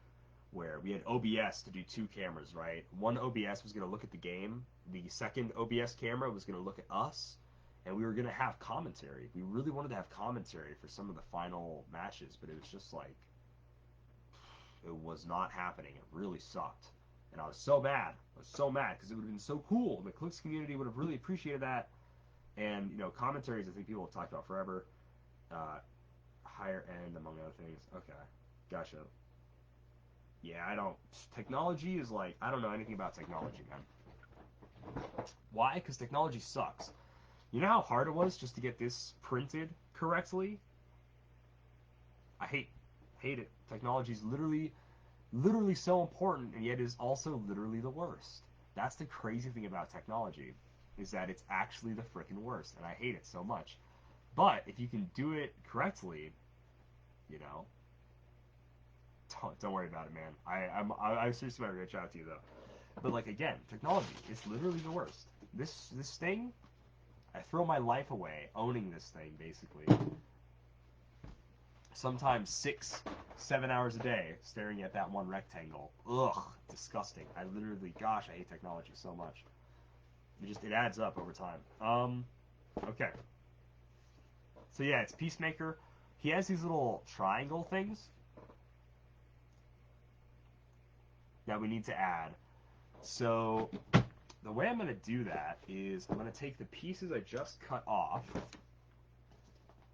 where we had OBS to do two cameras, right? One OBS was gonna look at the game, the second OBS camera was gonna look at us, and we were gonna have commentary. We really wanted to have commentary for some of the final matches, but it was just like it was not happening. It really sucked. And I was so mad. I was so mad because it would have been so cool. The Clicks community would have really appreciated that. And, commentaries, I think people have talked about forever. Uh, higher end, among other things. Okay, gotcha. Yeah, I don't. Technology is like, I don't know anything about technology, man. Why? Because technology sucks. You know how hard it was just to get this printed correctly? I hate it. Technology is literally so important, and yet is also literally the worst. That's the crazy thing about technology, is that it's actually the freaking worst, and I hate it so much. But if you can do it correctly, you know, don't worry about it, man. I seriously might reach out to you though. But like again, technology, it's literally the worst. This thing, I throw my life away owning this thing basically. Sometimes 6, 7 hours a day staring at that one rectangle. Ugh, disgusting. I literally, gosh, I hate technology so much. It adds up over time. Okay. So yeah, it's Peacemaker. He has these little triangle things that we need to add. So the way I'm going to do that is I'm going to take the pieces I just cut off,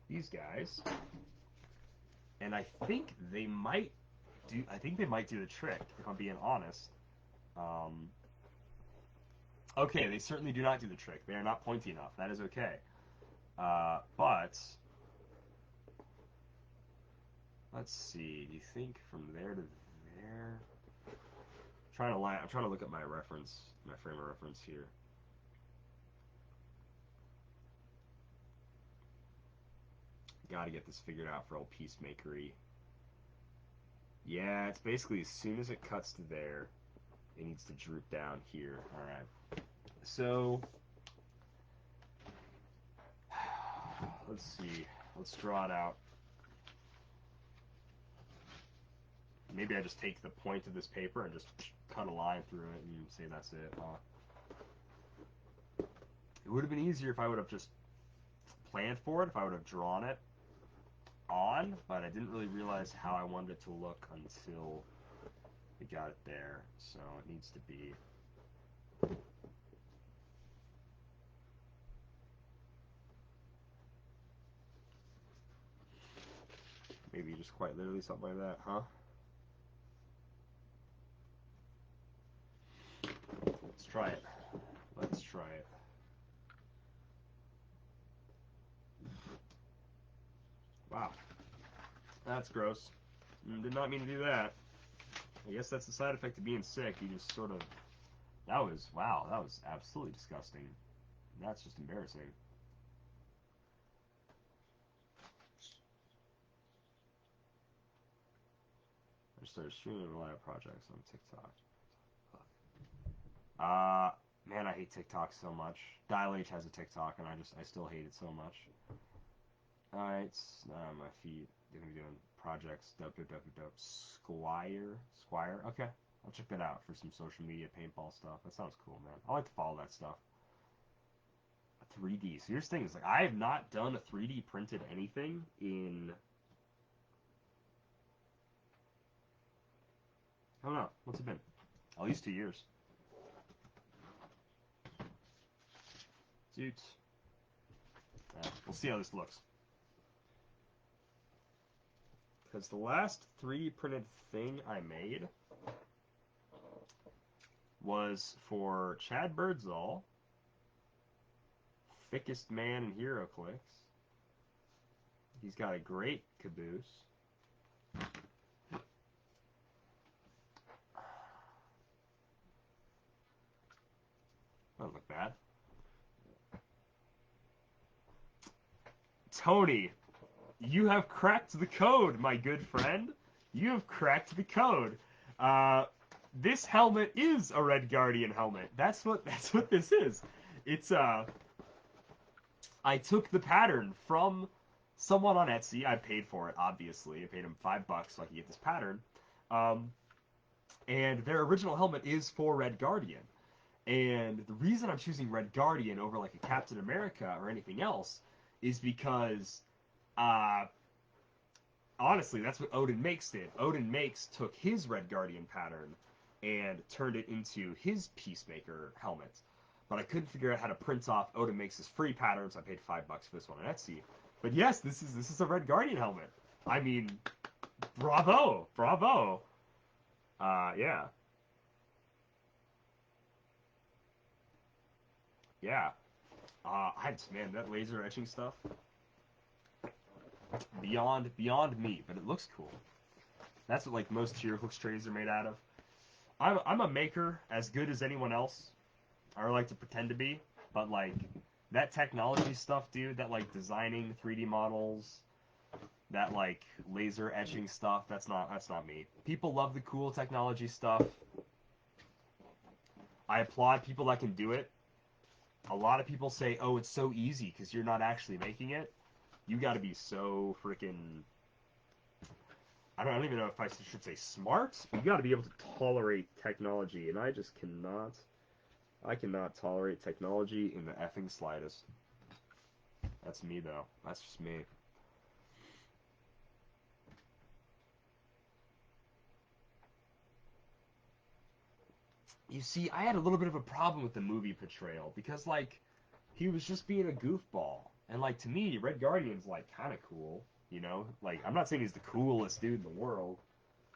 these guys, and I think they might do the trick, if I'm being honest. Okay, they certainly do not do the trick. They are not pointy enough. That is okay. But let's see. Do you think from there to there? I'm trying to look at my frame of reference here. Got to get this figured out for old Peacemakery. Yeah, it's basically as soon as it cuts to there, it needs to droop down here. All right. So let's see. Let's draw it out. Maybe I just take the point of this paper and just cut a line through it and say that's it. It would have been easier if I would have just planned for it, if I would have drawn it on, but I didn't really realize how I wanted it to look until we got it there. So it needs to be maybe just quite literally something like that, huh? Let's try it. Let's try it. Wow. That's gross. Did not mean to do that. I guess that's the side effect of being sick. You just sort of... Wow, that was absolutely disgusting. That's just embarrassing. I just started streaming live projects on TikTok. Man, I hate TikTok so much. Dial H has a TikTok, and I still hate it so much. Alright, my feet. They're gonna be doing projects. Dope. Squire. Okay, I'll check that out for some social media paintball stuff. That sounds cool, man. I like to follow that stuff. 3D. So here's the thing: is like I have not done a 3D printed anything in. I don't know. What's it been? At least 2 years. Dude. We'll see how this looks. Because the last 3D printed thing I made was for Chad Birdsall, thickest man in HeroClix. He's got a great caboose. Doesn't look bad. Tony, you have cracked the code, my good friend. You have cracked the code. This helmet is a Red Guardian helmet. That's what this is. It's I took the pattern from someone on Etsy. I paid for it, obviously. I paid him $5 so I could get this pattern. And their original helmet is for Red Guardian. And the reason I'm choosing Red Guardian over like a Captain America or anything else is because, honestly, that's what Odin Makes did. Odin Makes took his Red Guardian pattern and turned it into his Peacemaker helmet. But I couldn't figure out how to print off Odin Makes' free patterns. I paid $5 for this one on Etsy. But yes, this is a Red Guardian helmet. I mean, bravo, bravo. Yeah, yeah. Man, that laser etching stuff, beyond me, but it looks cool. That's what like most HeroClix trays are made out of. I'm a maker as good as anyone else. I like to pretend to be, but like that technology stuff, dude, that like designing 3D models, that like laser etching stuff, that's not me. People love the cool technology stuff. I applaud people that can do it. A lot of people say, "Oh, it's so easy because you're not actually making it." You got to be so freaking I don't even know if I should say smart. You got to be able to tolerate technology, and I just cannot. I cannot tolerate technology in the effing slightest. That's me, though. That's just me. You see, I had a little bit of a problem with the movie portrayal because, like, he was just being a goofball, and like to me, Red Guardian's like kind of cool. You know, like I'm not saying he's the coolest dude in the world,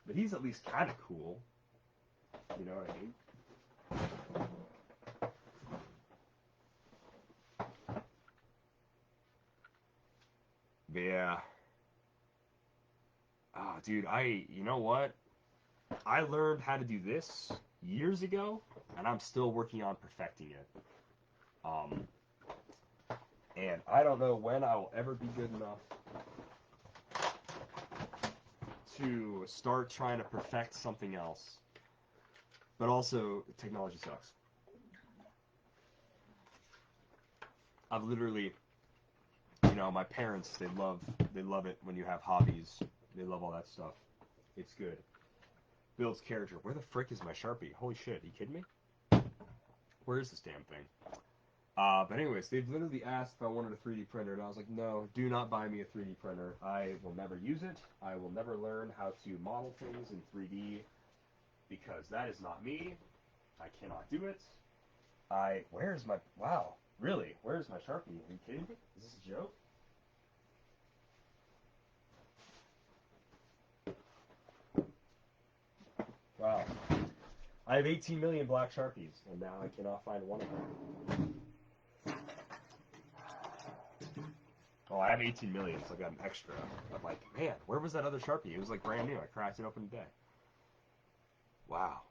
but he's at least kind of cool. You know what I mean? But yeah. Oh, dude, you know what? I learned how to do this years ago, and I'm still working on perfecting it. Um, and I don't know when I will ever be good enough to start trying to perfect something else. But also, technology sucks. I've literally, my parents, they love it when you have hobbies. They love all that stuff. It's good. Builds character. Where the frick is my Sharpie? Holy shit, are you kidding me? Where is this damn thing? But anyways, they've literally asked if I wanted a 3D printer, and I was like, no, do not buy me a 3D printer. I will never use it. I will never learn how to model things in 3D because that is not me. I cannot do it. Where's my, wow, really? Where's my Sharpie? Are you kidding me? Is this a joke? Wow. I have 18 million black Sharpies, and now I cannot find one of them. Oh, I have 18 million, so I got an extra. I'm like, man, where was that other Sharpie? It was like brand new. I cracked it open today. Wow.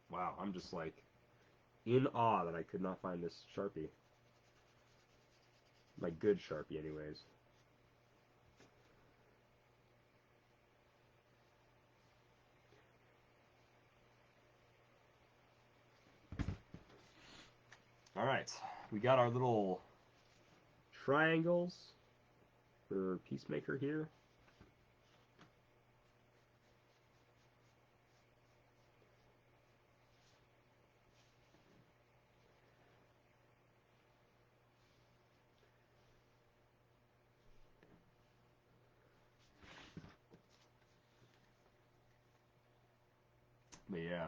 Wow, I'm just like in awe that I could not find this Sharpie. My good Sharpie, anyways. Alright, we got our little triangles for Peacemaker here. But yeah,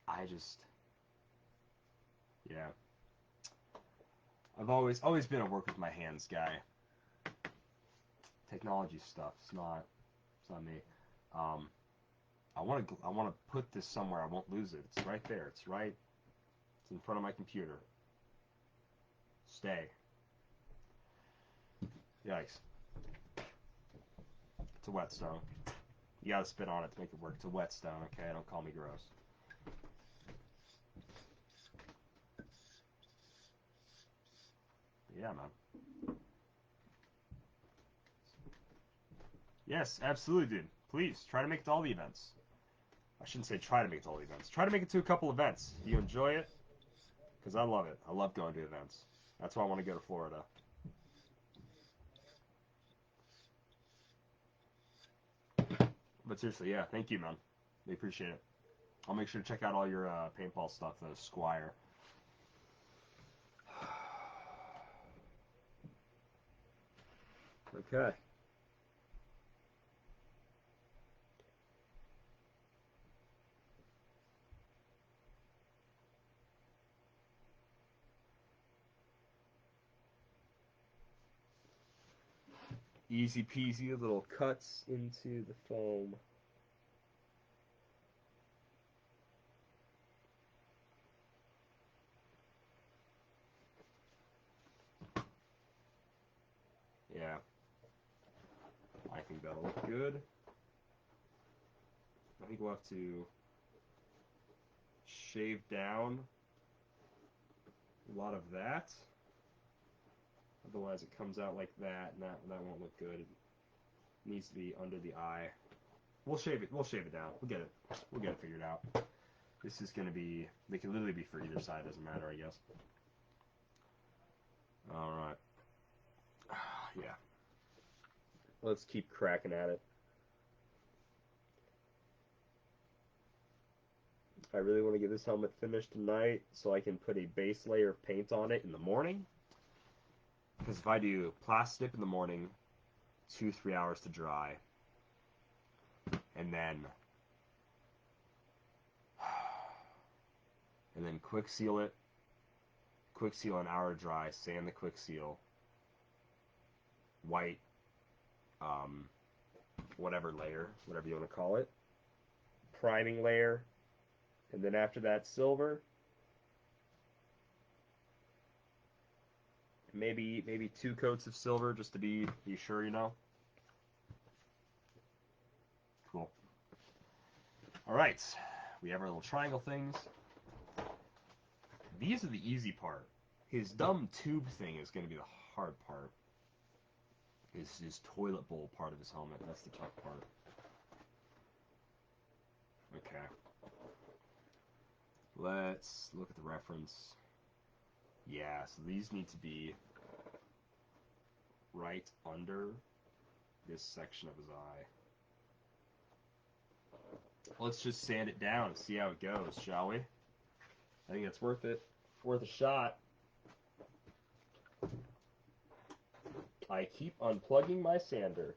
I just, yeah. I've always been a work with my hands guy. Technology stuff, it's not me. Um, I want to put this somewhere. I won't lose it. It's right there. It's in front of my computer. Stay. Yikes. It's a whetstone. You gotta spit on it to make it work. It's a whetstone, okay? Don't call me gross. Yeah, man. Yes, absolutely, dude. Please, try to make it to all the events. I shouldn't say try to make it to all the events. Try to make it to a couple events. Do you enjoy it? Because I love it. I love going to events. That's why I want to go to Florida. But seriously, yeah, thank you, man. We appreciate it. I'll make sure to check out all your paintball stuff, the Squire. Okay. Easy peasy little cuts into the foam. Yeah, I think that'll look good. I think we'll have to shave down a lot of that. Otherwise it comes out like that, and that won't look good. It needs to be under the eye. We'll shave it down. We'll get it figured out. This is gonna be, they can literally be for either side, doesn't matter, I guess. Alright. Yeah. Let's keep cracking at it. I really want to get this helmet finished tonight so I can put a base layer of paint on it in the morning. Because if I do plastic in the morning, 2-3 hours to dry, and then quick seal it, quick seal an hour dry, sand the quick seal, white, whatever layer, whatever you want to call it, priming layer, and then after that silver, maybe 2 coats of silver just to be sure, you know. Cool. All right, we have our little triangle things. These are the easy part. His dumb tube thing is going to be the hard part. His toilet bowl part of his helmet, that's the tough part. Okay. Let's look at the reference. Yeah, so these need to be right under this section of his eye. Let's just sand it down and see how it goes, shall we? I think it's worth it. Worth a shot. I keep unplugging my sander.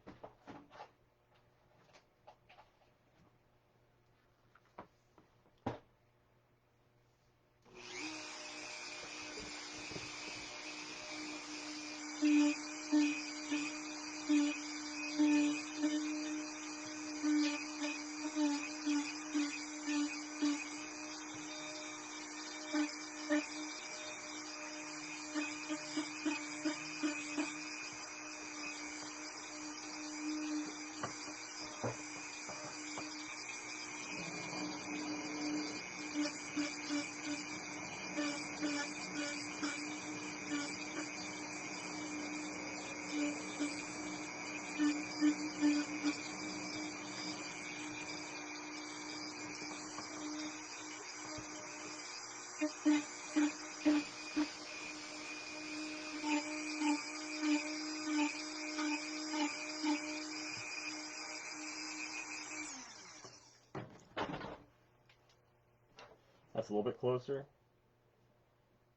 That's a little bit closer.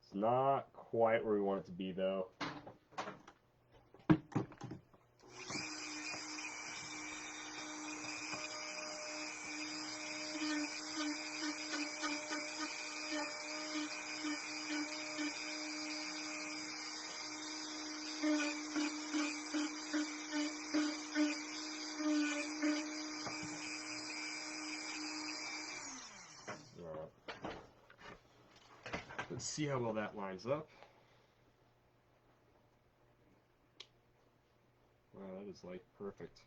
It's not quite where we want it to be, though. Let's see how well that lines up. Wow, that is like perfect.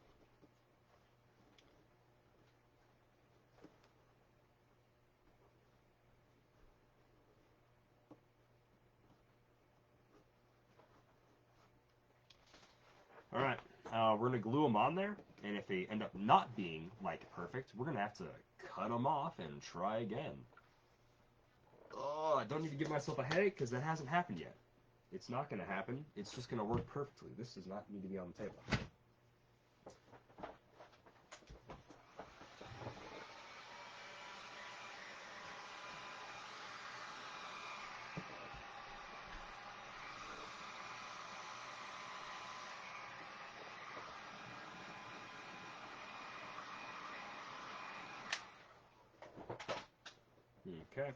Alright, we're going to glue them on there, and if they end up not being like perfect, we're going to have to cut them off and try again. Oh, I don't need to give myself a headache because that hasn't happened yet. It's not going to happen. It's just going to work perfectly. This does not need to be on the table. Okay.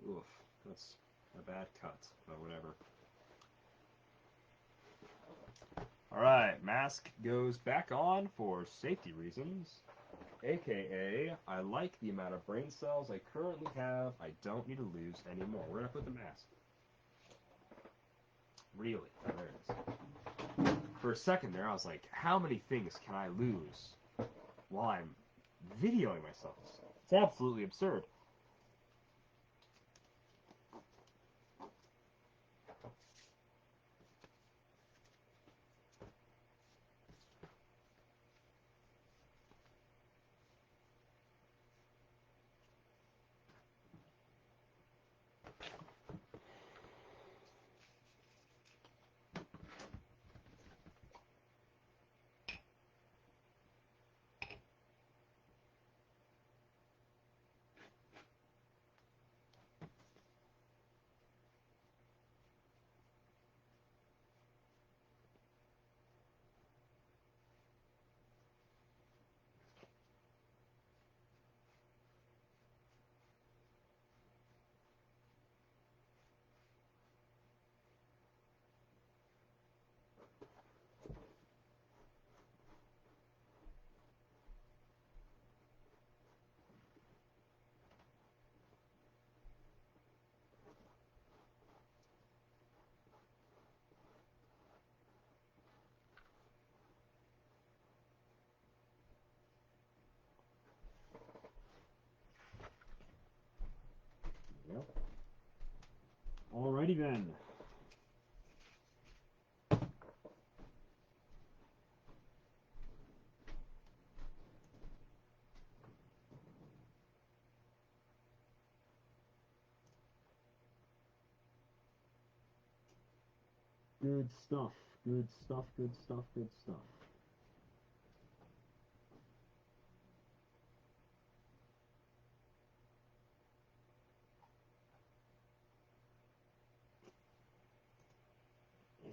Oof, that's a bad cut, but whatever. Alright, mask goes back on for safety reasons. AKA, I like the amount of brain cells I currently have. I don't need to lose anymore. We're gonna put the mask. Really? Oh, there it is. For a second there, I was like, how many things can I lose while I'm videoing myself? It's absolutely absurd. Yep. Alrighty then. Good stuff. Good stuff. Good stuff. Good stuff.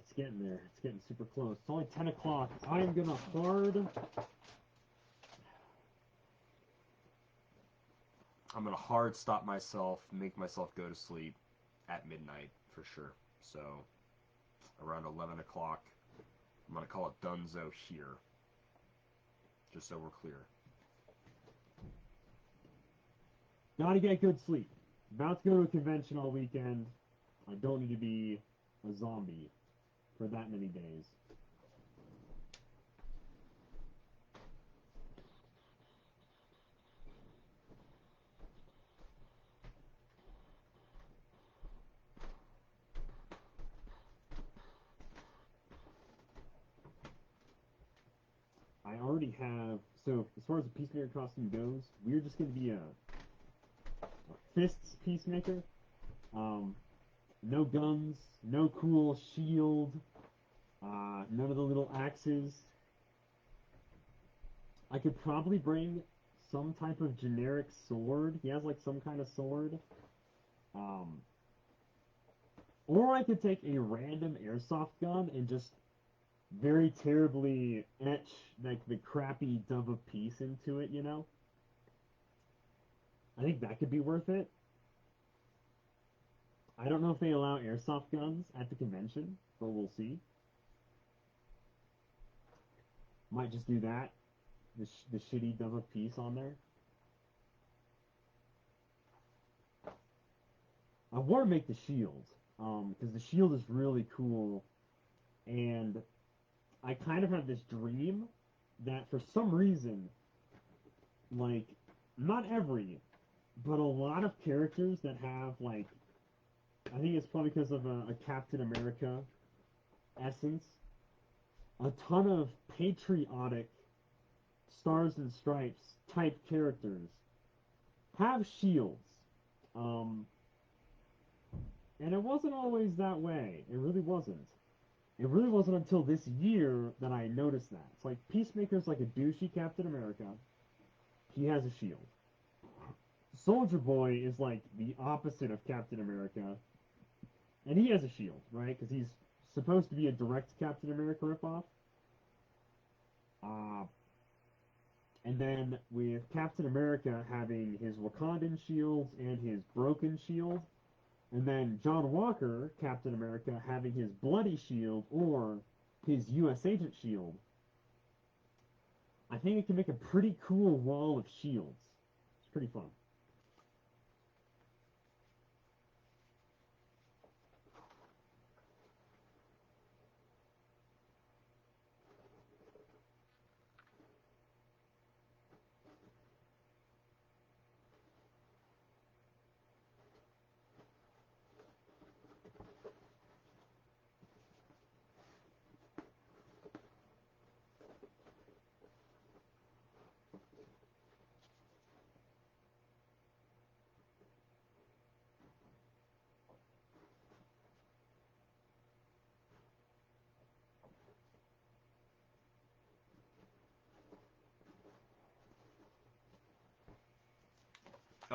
It's getting there. It's getting super close. It's only 10 o'clock. I am gonna I'm gonna hard stop myself, make myself go to sleep at midnight for sure. So around 11 o'clock, I'm gonna call it Dunzo here, just so we're clear. gotta get good sleep. About to go to a convention all weekend. I don't need to be a zombie for that many days. I already have. So as far as the Peacemaker costume goes, we're just gonna be a fists Peacemaker. No guns, no cool shield, none of the little axes. I could probably bring some type of generic sword. He has like some kind of sword. Um, or I could take a random airsoft gun and just very terribly etch like the crappy dub of peace into it, you know? I think that could be worth it. I don't know if they allow airsoft guns at the convention, but we'll see. Might just do that. The shitty dub of peace on there. I want to make the shield, because the shield is really cool, and I kind of have this dream that for some reason, like, not every, but a lot of characters that have, like, I think it's probably because of a Captain America essence, a ton of patriotic Stars and Stripes type characters have shields. Um, and it wasn't always that way. It really wasn't. It really wasn't until this year that I noticed that. It's like Peacemaker's like a douchey Captain America. He has a shield. Soldier Boy is like the opposite of Captain America, and he has a shield, right? Because he's supposed to be a direct Captain America ripoff. Uh, and then with Captain America having his Wakandan shields and his broken shield, and then John Walker, Captain America, having his bloody shield or his U.S. agent shield, I think it can make a pretty cool wall of shields. It's pretty fun.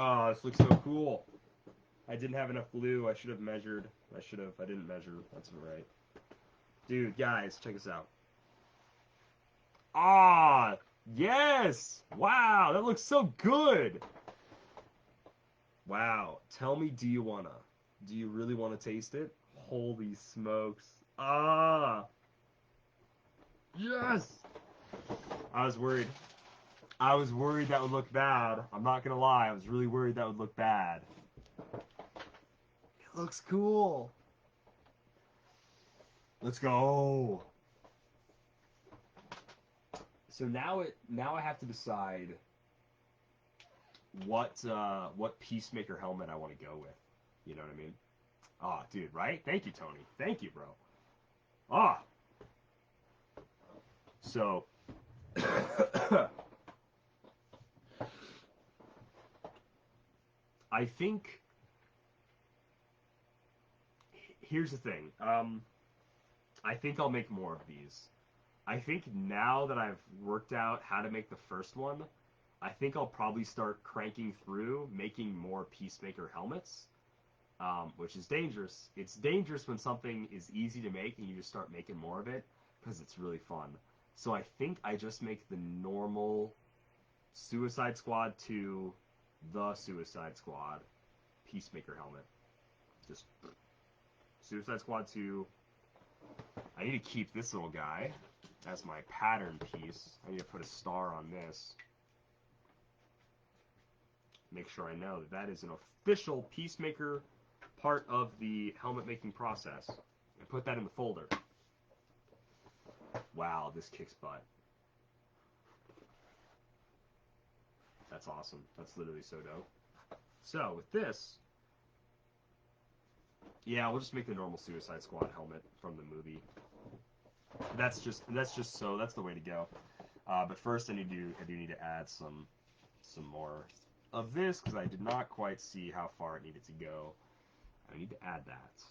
Oh, this looks so cool. I didn't have enough glue. I should have measured. I didn't measure. That's all right. Dude, guys, check this out. Ah, yes! Wow, that looks so good! Wow. Tell me, do you wanna? Do you really wanna taste it? Holy smokes. Ah! Yes! I was worried. I was worried that would look bad. I'm not gonna lie, I was really worried that would look bad. It looks cool. Let's go. So now I have to decide what Peacemaker helmet I want to go with. You know what I mean? Ah, dude, right? Thank you, Tony. Thank you, bro. Ah. So I think here's the thing. I think I'll make more of these. I think now that I've worked out how to make the first one, I think I'll probably start cranking through making more Peacemaker helmets, which is dangerous. It's dangerous when something is easy to make and you just start making more of it because it's really fun. So I think I just make the normal Suicide Squad to the Suicide Squad Peacemaker helmet. Just Suicide Squad 2. I need to keep this little guy as my pattern piece. I need to put a star on this. Make sure I know that that is an official Peacemaker part of the helmet making process. And put that in the folder. Wow, this kicks butt. That's awesome. That's literally so dope. So, with this, yeah, we'll just make the normal Suicide Squad helmet from the movie. That's the way to go. But first, I do need to add some more of this because I did not quite see how far it needed to go. I need to add that.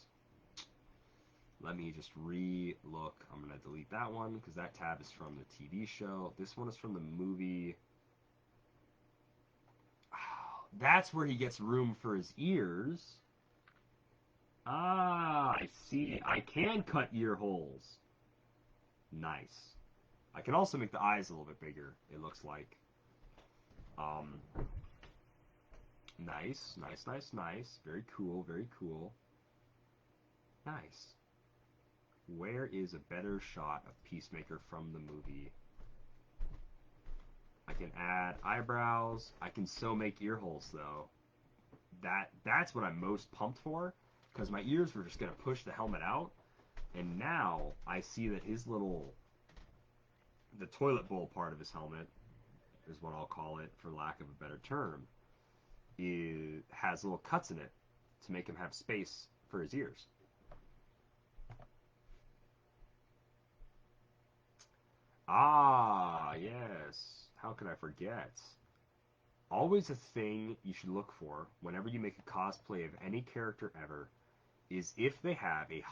Let me just re-look. I'm gonna delete that one because that tab is from the TV show. This one is from the movie. Oh, that's where he gets room for his ears. Ah, I see. I can cut ear holes. Nice. I can also make the eyes a little bit bigger, it looks like. Um, nice, nice, nice, nice. Very cool, very cool. Nice. Where is a better shot of Peacemaker from the movie? I can add eyebrows. I can so make ear holes though. That's what I'm most pumped for because my ears were just gonna push the helmet out, and now I see that the toilet bowl part of his helmet is what I'll call it for lack of a better term, has little cuts in it to make him have space for his ears. Ah, yes. How could I forget? Always a thing you should look for whenever you make a cosplay of any character ever is if they have a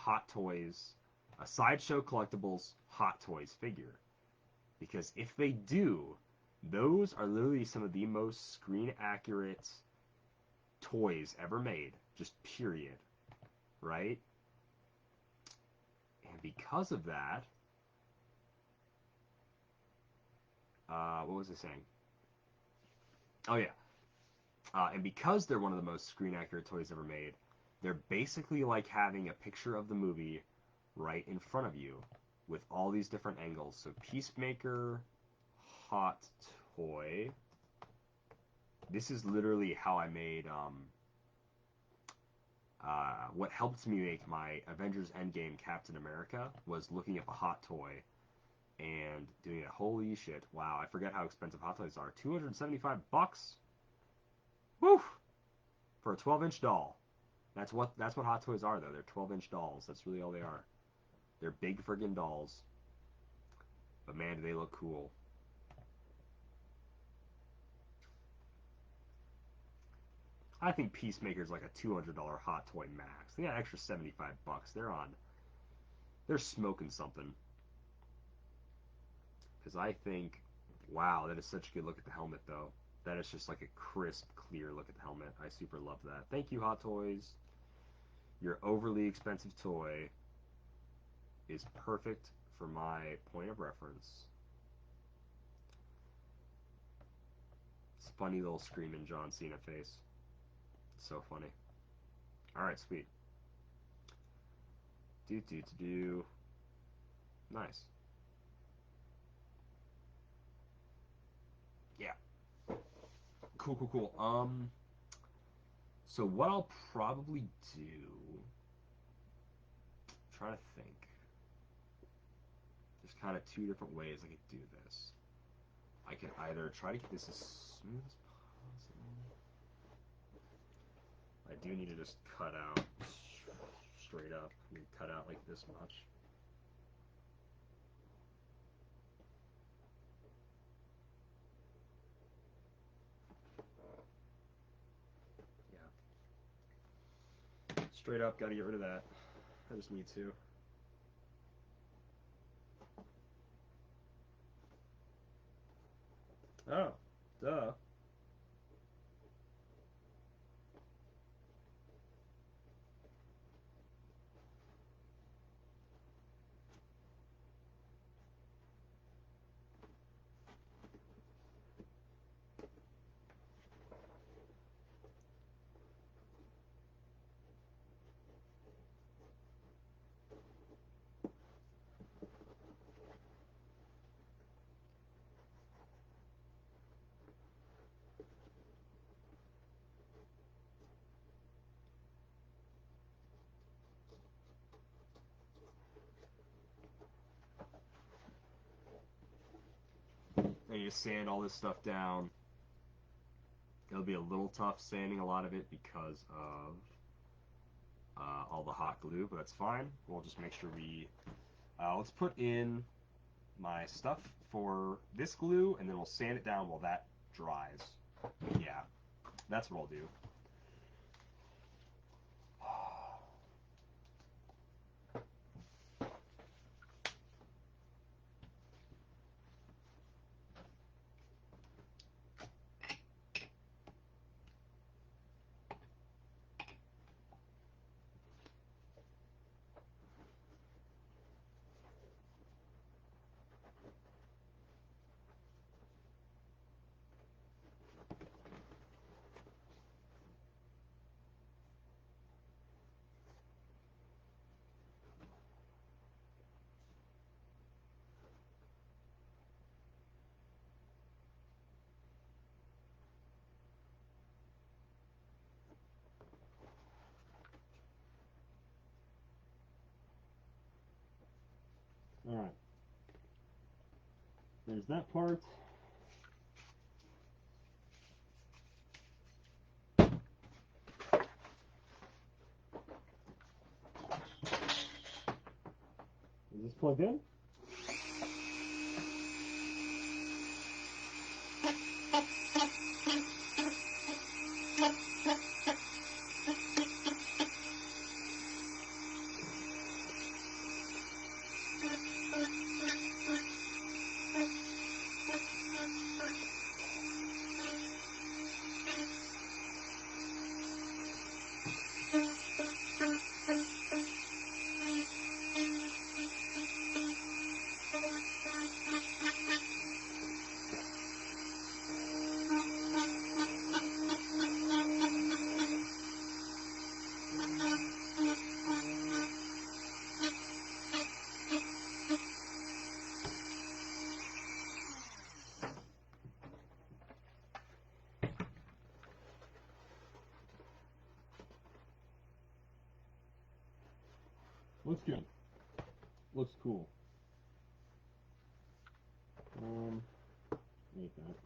Sideshow Collectibles Hot Toys figure. Because if they do, those are literally some of the most screen accurate toys ever made. Just period. Right? And because of that, what was I saying? Oh yeah. And because they're one of the most screen accurate toys ever made, they're basically like having a picture of the movie right in front of you. with all these different angles. So Peacemaker, Hot Toy. This is literally how I made what helped me make my Avengers Endgame Captain America was looking at the Hot Toy and doing it. Holy shit! Wow, I forget how expensive Hot Toys are. $275. Woo! For a 12-inch doll. That's what Hot Toys are though. They're 12-inch dolls. That's really all they are. They're big friggin' dolls. But man, do they look cool. I think Peacemaker's like a $200 Hot Toy max. They got an extra $75. They're smoking something. Because I think, wow, that is such a good look at the helmet though. That is just like a crisp, clear look at the helmet. I super love that. Thank you, Hot Toys. Your overly expensive toy is perfect for my point of reference. It's funny little screaming John Cena face. It's so funny. Alright, sweet. Do. Nice. Yeah. Cool. So what I'll probably do, I'm trying to think. There's kind of two different ways I could do this. I could either try to get this as smooth as possible. I do need to just cut out straight up. I mean, cut out like this much. Yeah. Straight up, gotta get rid of that. I just need to. Oh, duh. I need to sand all this stuff down. It'll be a little tough sanding a lot of it because of all the hot glue, but that's fine. We'll just make sure we... let's put in my stuff for this glue, and then we'll sand it down while that dries. Yeah, that's what I'll do. Alright. There's that part. Is this plugged in? Looks good. Looks cool. Make that.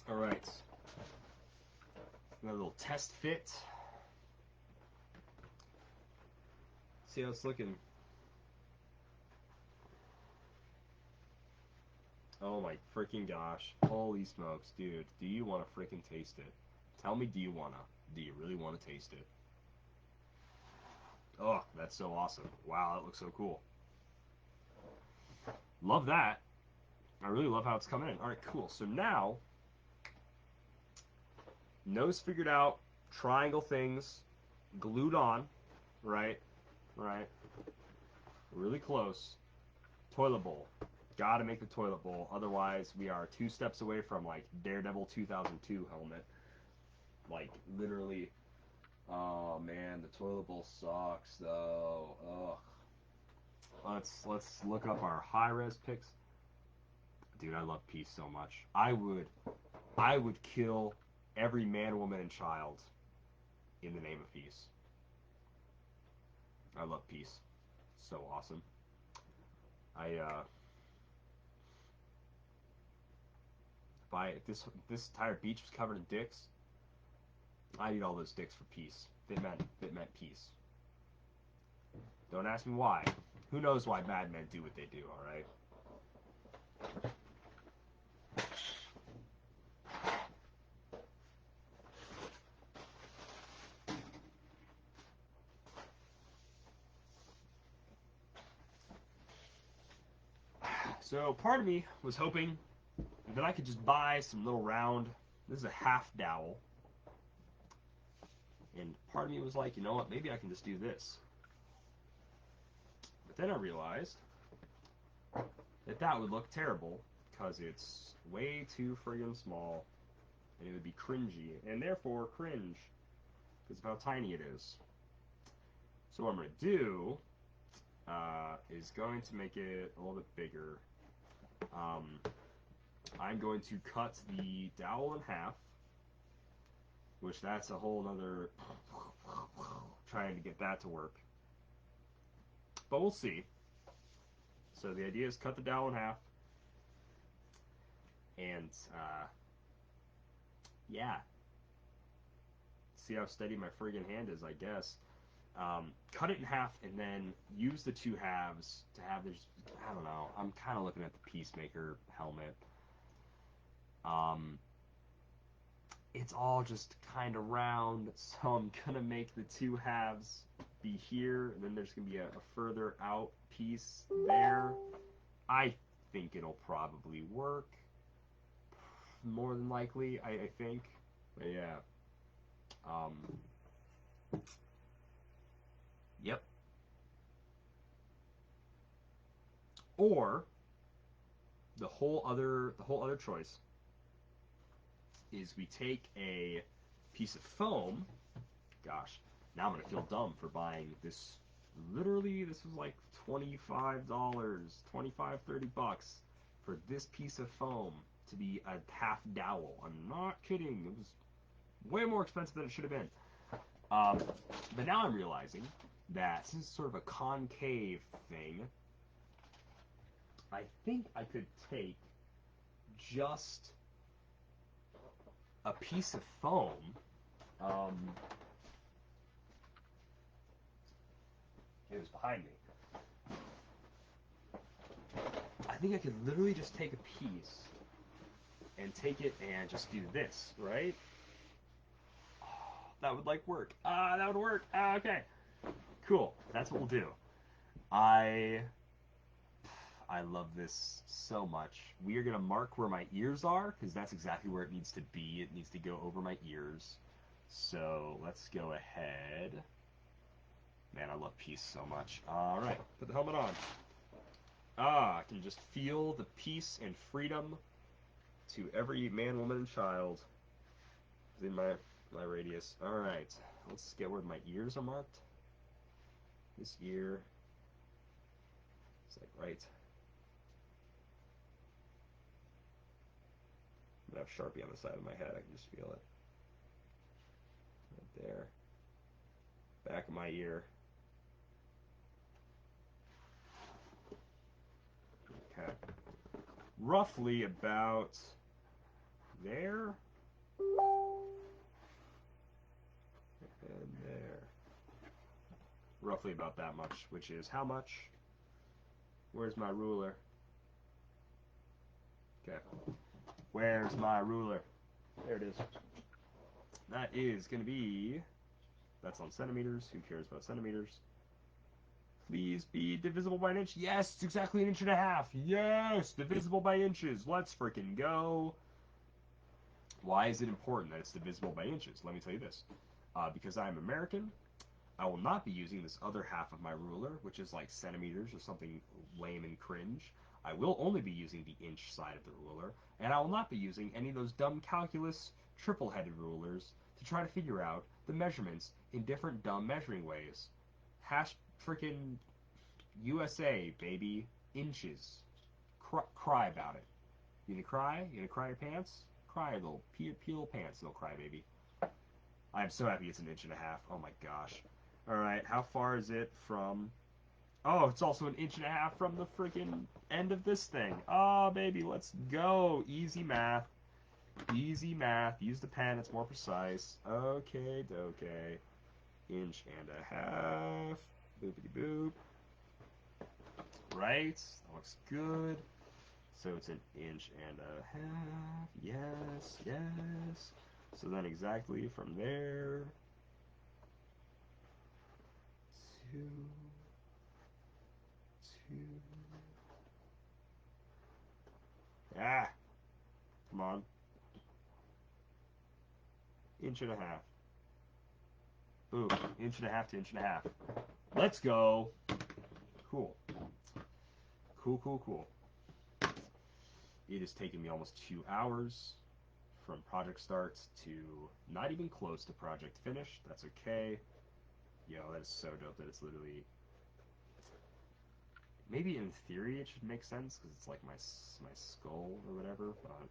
All right. Got a little test fit. See how it's looking. Oh my freaking gosh. Holy smokes, dude. Do you want to freaking taste it? Tell me, do you really want to taste it? Oh, that's so awesome. Wow, that looks so cool. Love that. I really love how it's coming in. All right, cool. So now, nose figured out, triangle things, glued on, right? Right. Really close. Toilet bowl. Gotta make the toilet bowl. Otherwise, we are 2 steps away from, like, Daredevil 2002 helmet. Like, literally. Oh, man, the toilet bowl sucks, though. Ugh. Let's look up our high-res pics. Dude, I love peace so much. I would kill every man, woman, and child in the name of peace. I love peace. So awesome. If this entire beach was covered in dicks, I'd eat all those dicks for peace. It meant peace. Don't ask me why. Who knows why bad men do what they do, alright? So part of me was hoping that I could just buy some little round, this is a half dowel, and part of me was like, you know what, maybe I can just do this. But then I realized that would look terrible because it's way too friggin' small and it would be cringy, and therefore cringe because of how tiny it is. So what I'm going to do is going to make it a little bit bigger. I'm going to cut the dowel in half, which that's a whole nother trying to get that to work. But we'll see. So the idea is cut the dowel in half, and yeah, see how steady my friggin' hand is, I guess. Cut it in half and then use the 2 halves to have this, I don't know, I'm kind of looking at the Peacemaker helmet. It's all just kind of round, so I'm gonna make the 2 halves be here, and then there's gonna be a further out piece there. I think it'll probably work, more than likely, I think, but yeah. Yep. Or the whole other choice is we take a piece of foam. Gosh, now I'm gonna feel dumb for buying this Literally, this was like $25, 25, $30 for this piece of foam to be a half dowel. I'm not kidding. It was way more expensive than it should have been. But now I'm realizing that since it's sort of a concave thing, I think I could take just a piece of foam. It was behind me. I think I could literally just take a piece and take it and just do this, right? Oh, that would like work. That would work. Okay. Cool. That's what we'll do. I love this so much. We are going to mark where my ears are because that's exactly where it needs to be. It needs to go over my ears. So let's go ahead. Man, I love peace so much. All right, put the helmet on. I can just feel the peace and freedom to every man, woman, and child within my radius. All right, let's get where my ears are marked. This ear. It's like right. I'm gonna have Sharpie on the side of my head. I can just feel it. Right there. Back of my ear. Okay. Roughly about there. And there. Roughly about that much, which is how much? Where's my ruler? Okay. Where's my ruler? There it is. That is going to be... That's on centimeters. Who cares about centimeters? Please be divisible by an inch. Yes, it's exactly 1.5 inches. Yes, divisible by inches. Let's freaking go. Why is it important that it's divisible by inches? Let me tell you this. Because I'm American, I will not be using this other half of my ruler, which is like centimeters or something lame and cringe. I will only be using the inch side of the ruler, and I will not be using any of those dumb calculus triple-headed rulers to try to figure out the measurements in different dumb measuring ways. Freaking USA, baby. Inches. Cry about it. You gonna cry? You gonna cry your pants? Cry, little peel pants, little cry, baby. I'm so happy it's 1.5 inches. Oh my gosh. Alright, how far is it from... Oh, it's also 1.5 inches from the freaking end of this thing. Oh, baby, let's go. Easy math. Easy math. Use the pen, it's more precise. Okay, okay. 1.5 inches. Boopity boop. Right, that looks good. So it's 1.5 inches. Yes, yes. So then exactly from there to come on. 1.5 inches. Boom. 1.5 inches to 1.5 inches. Let's go. Cool. Cool, cool, cool. It has taken me almost 2 hours from project start to not even close to project finish. That's okay. Yo, that is so dope that it's literally... Maybe in theory it should make sense because it's like my skull or whatever, but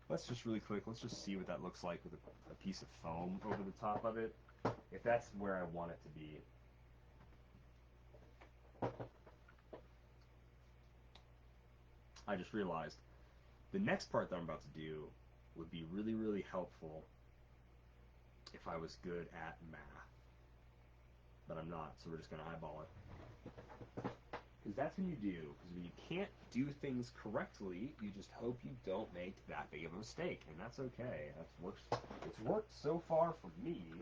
let's just really quick, let's just see what that looks like with a piece of foam over the top of it. If that's where I want it to be. I just realized the next part that I'm about to do would be really, really helpful if I was good at math. But I'm not, so we're just going to eyeball it. Because that's when you do. Because when you can't do things correctly, you just hope you don't make that big of a mistake. And that's okay. It's worked so far for me.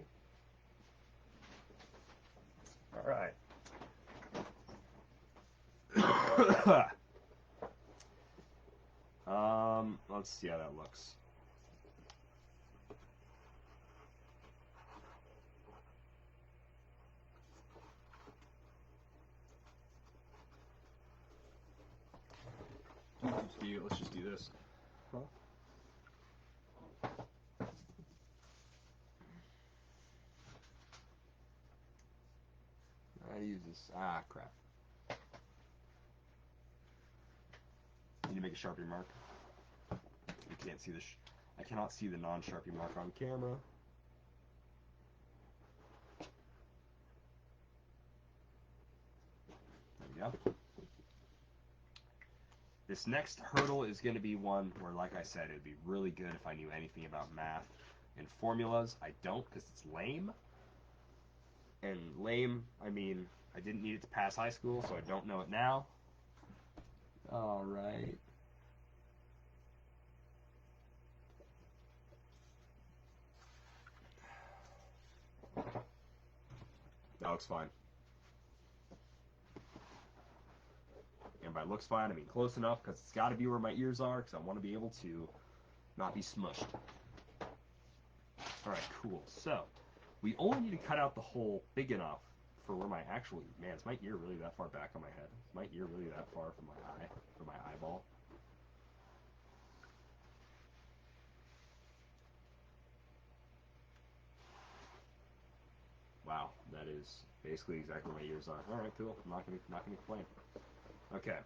Alright. Let's see how that looks. Let's just do this. Huh? is... Ah, crap. Need to make a Sharpie mark. You can't see the... I cannot see the non-Sharpie mark on camera. There we go. This next hurdle is going to be one where, like I said, it would be really good if I knew anything about math and formulas. I don't, because it's lame. And lame, I mean, I didn't need it to pass high school, so I don't know it now. All right. That looks fine. And by looks fine, I mean close enough, because it's got to be where my ears are, because I want to be able to not be smushed. All right, cool. So we only need to cut out the hole big enough for where my actual... Man, is my ear really that far back on my head? Is my ear really that far from my eye, from my eyeball? Wow, that is basically exactly where my ears are. All right, cool. I'm not gonna complain. Okay.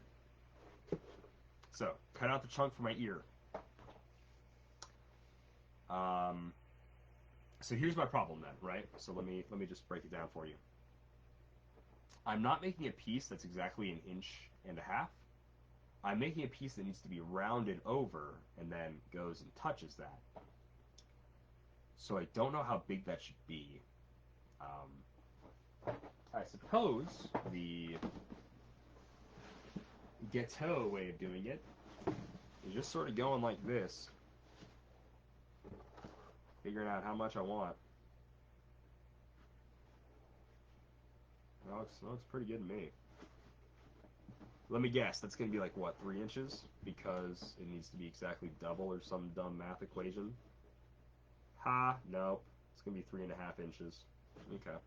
So cut out the chunk for my ear. So here's my problem then, right? So let me just break it down for you. I'm not making a piece that's exactly 1.5 inches. I'm making a piece that needs to be rounded over and then goes and touches that. So I don't know how big that should be. I suppose the ghetto way of doing it is just sort of going like this, figuring out how much I want. That looks pretty good to me. Let me guess, that's going to be like, what, 3 inches? Because it needs to be exactly double or some dumb math equation. Ha, nope. It's going to be 3.5 inches. Okay.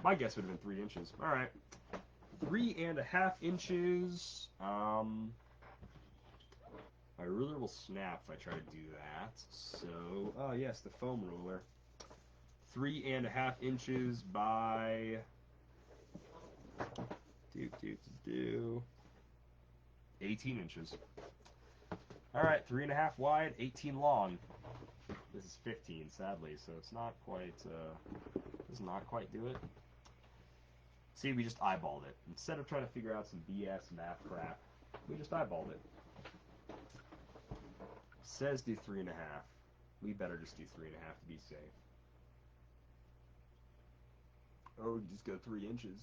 My guess would have been 3 inches. Alright. 3.5 inches. My ruler will snap if I try to do that. So, oh yes, the foam ruler. 3.5 inches by... 18 inches. Alright, 3.5 wide, 18 long. This is 15, sadly, so it's not quite, does not quite do it. See, we just eyeballed it. Instead of trying to figure out some BS math crap, we just eyeballed it. Says do 3.5. We better just do 3.5 to be safe. Or we can just go 3 inches.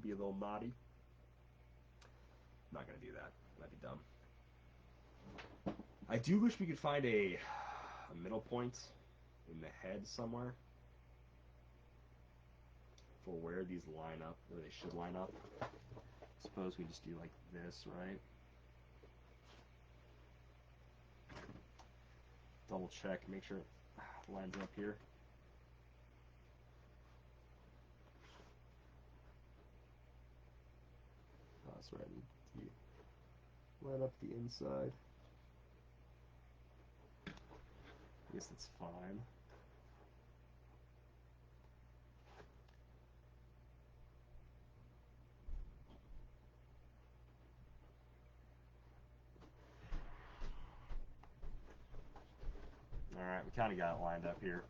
Be a little naughty. Not gonna do that. That'd be dumb. I do wish we could find a middle point in the head somewhere for where these line up, where they should line up. Suppose we just do like this, right? Double check, make sure it lines up here. Oh, that's right. I need to line up the inside. I guess that's fine. Alright, we kind of got it lined up here.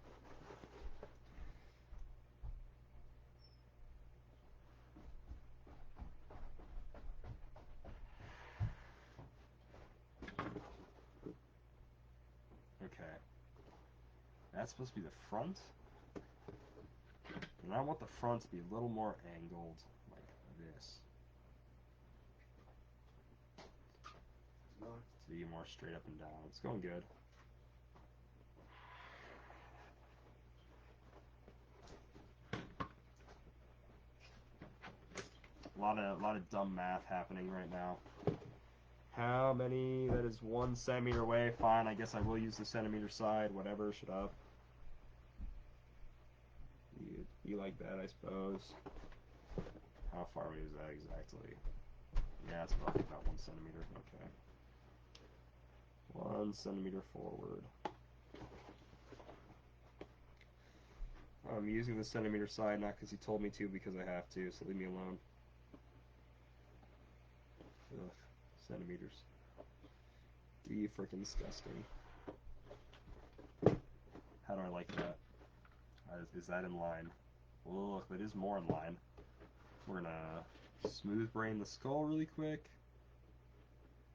Okay. That's supposed to be the front. And I want the front to be a little more angled, like this. To be more straight up and down. It's going good. A lot of dumb math happening right now. How many? That is 1 centimeter away. Fine, I guess I will use the centimeter side. Whatever, shut up. Be like that, I suppose. How far away is that exactly? Yeah, it's roughly about 1 centimeter. Okay. 1 centimeter forward. I'm using the centimeter side, not because he told me to, because I have to, so leave me alone. Ugh, centimeters. You freaking disgusting. How do I like that? Is that in line? Look, that is more in line. We're gonna smooth brain the skull really quick.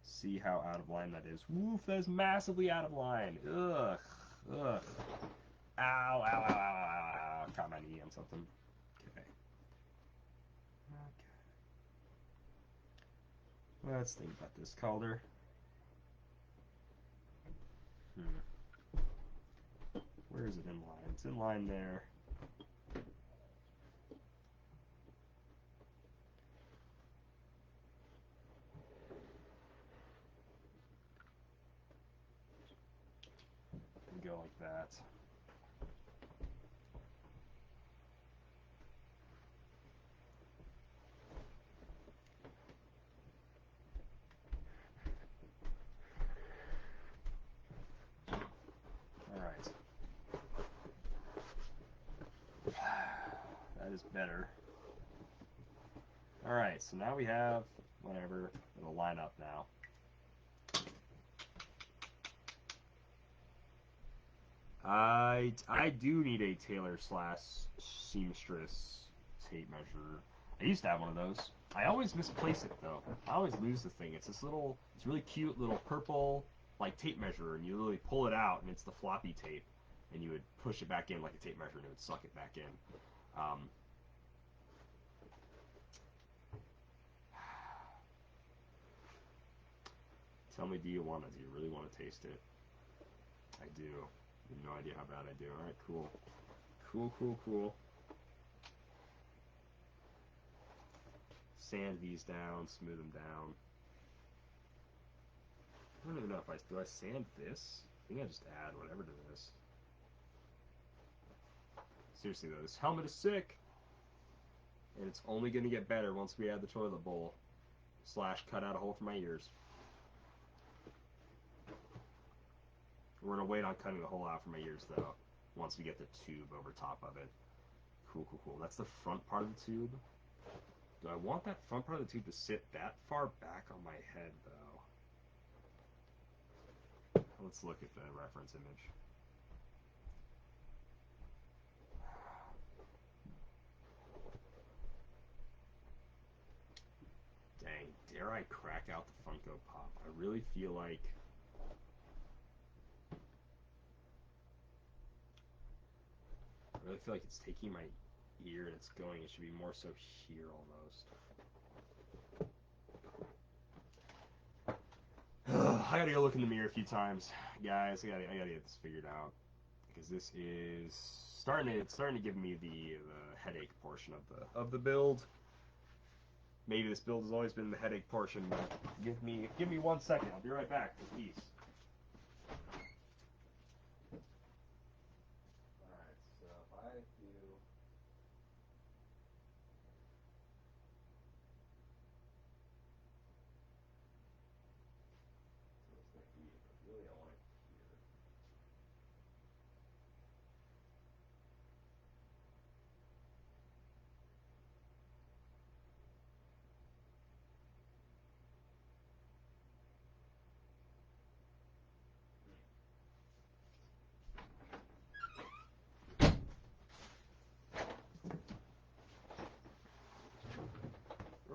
See how out of line that is. Woof, that is massively out of line. Ugh, ugh. Ow, ow, ow, ow, ow, ow. Caught my knee on something. Okay. Okay. Let's think about this, Calder. Where is it in line? It's in line there. And go like that. Alright. That is better. Alright, so now we have whatever. It'll line up now. I do need a tailor slash seamstress tape measure. I used to have one of those. I always misplace it though. I always lose the thing. It's this little, it's really cute little purple like tape measure, and you literally pull it out, and it's the floppy tape, and you would push it back in like a tape measure, and it would suck it back in. Tell me, do you want it? Do you really want to taste it? I do. You have no idea how bad I do. All right, cool. Cool, cool, cool. Sand these down, smooth them down. I don't even know if do I sand this? I think I just add whatever to this. Seriously though, this helmet is sick! And it's only going to get better once we add the toilet bowl. Slash cut out a hole for my ears. We're going to wait on cutting the hole out for my ears though, once we get the tube over top of it. Cool, cool, cool. That's the front part of the tube. Do I want that front part of the tube to sit that far back on my head though? Let's look at the reference image. Dang, dare I crack out the Funko Pop? I really feel like it's taking my ear and it's going. It should be more so here almost. I gotta go look in the mirror a few times, guys. I gotta get this figured out because this is starting to give me the headache portion of the build. Maybe this build has always been the headache portion, but give me 1 second. I'll be right back. Peace. Alright, so if I do it's like here, but really I want it here.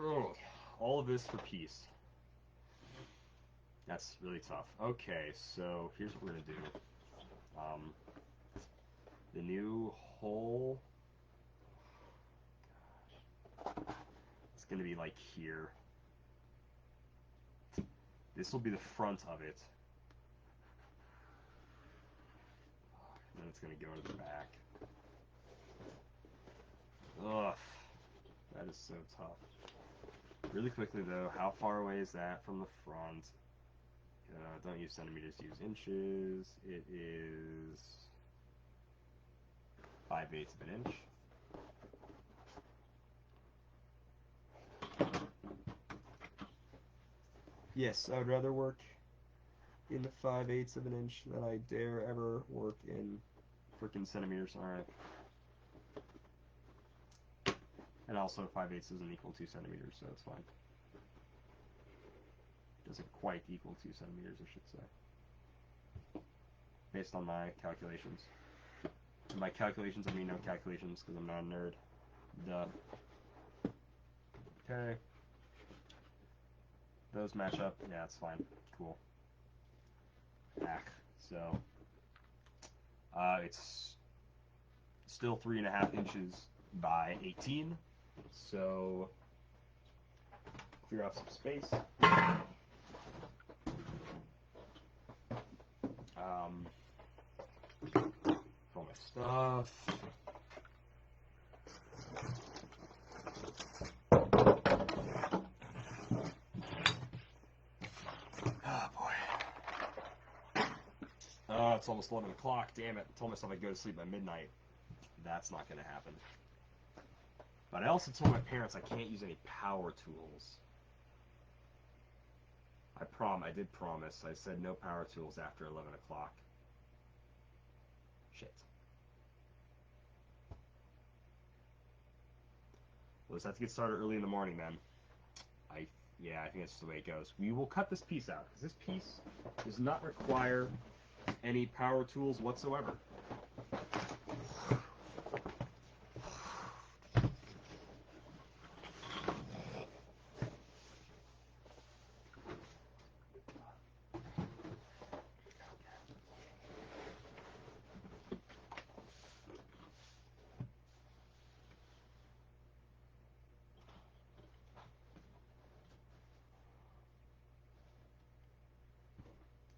Oh, all of this for peace. That's really tough. Okay, so here's what we're gonna do. The new hole. Gosh, it's gonna be like here. This will be the front of it. And then it's gonna go to the back. Ugh, that is so tough. Really quickly though, how far away is that from the front? Don't use centimeters, use inches. It is 5/8 of an inch. Yes, I would rather work in the 5/8 of an inch than I dare ever work in freaking centimeters. Alright. And also 5/8 doesn't equal 2 centimeters, so it's fine. Doesn't quite equal 2 centimeters, I should say. Based on my calculations. And by calculations, I mean no calculations, because I'm not a nerd. Duh. Okay. Those match up. Yeah, it's fine. Cool. Hack. So, it's still 3.5 inches by 18. So, clear off some space. For all my stuff. Oh boy. Oh, it's almost 11 o'clock. Damn it. I told myself I'd go to sleep by midnight. That's not going to happen. But I also told my parents I can't use any power tools. I did promise. I said no power tools after 11 o'clock. Shit. We'll just have to get started early in the morning then. Yeah, I think that's just the way it goes. We will cut this piece out, because this piece does not require any power tools whatsoever.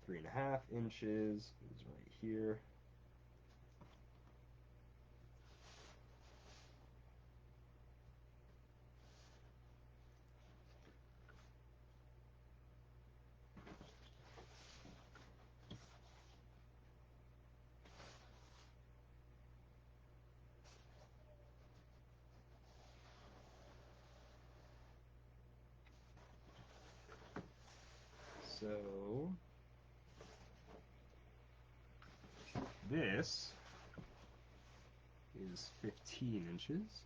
Three and a half inches is right here. So this is 15 inches.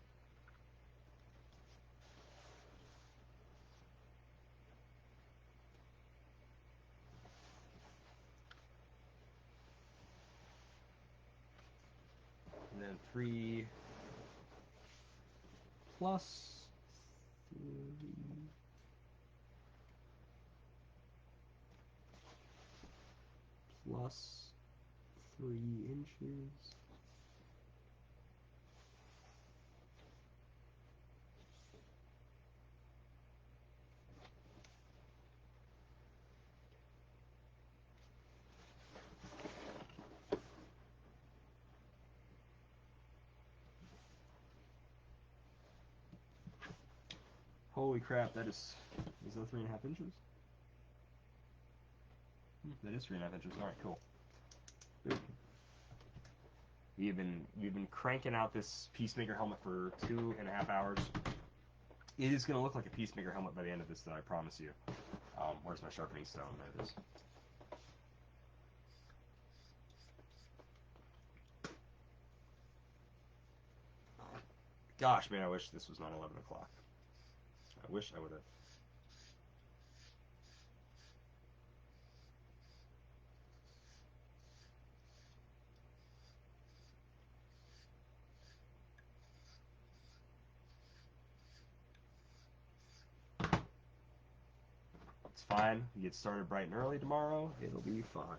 And then 3 plus 3 plus 3 inches. Holy crap, is that 3.5 inches? That is 3.5 inches. Alright, cool. We've been cranking out this Peacemaker helmet for 2.5 hours. It is going to look like a Peacemaker helmet by the end of this, though, I promise you. Where's my sharpening stone? There it is. Gosh, man, I wish this was not 11 o'clock. I wish I would have. It's fine. We get started bright and early tomorrow. It'll be fine.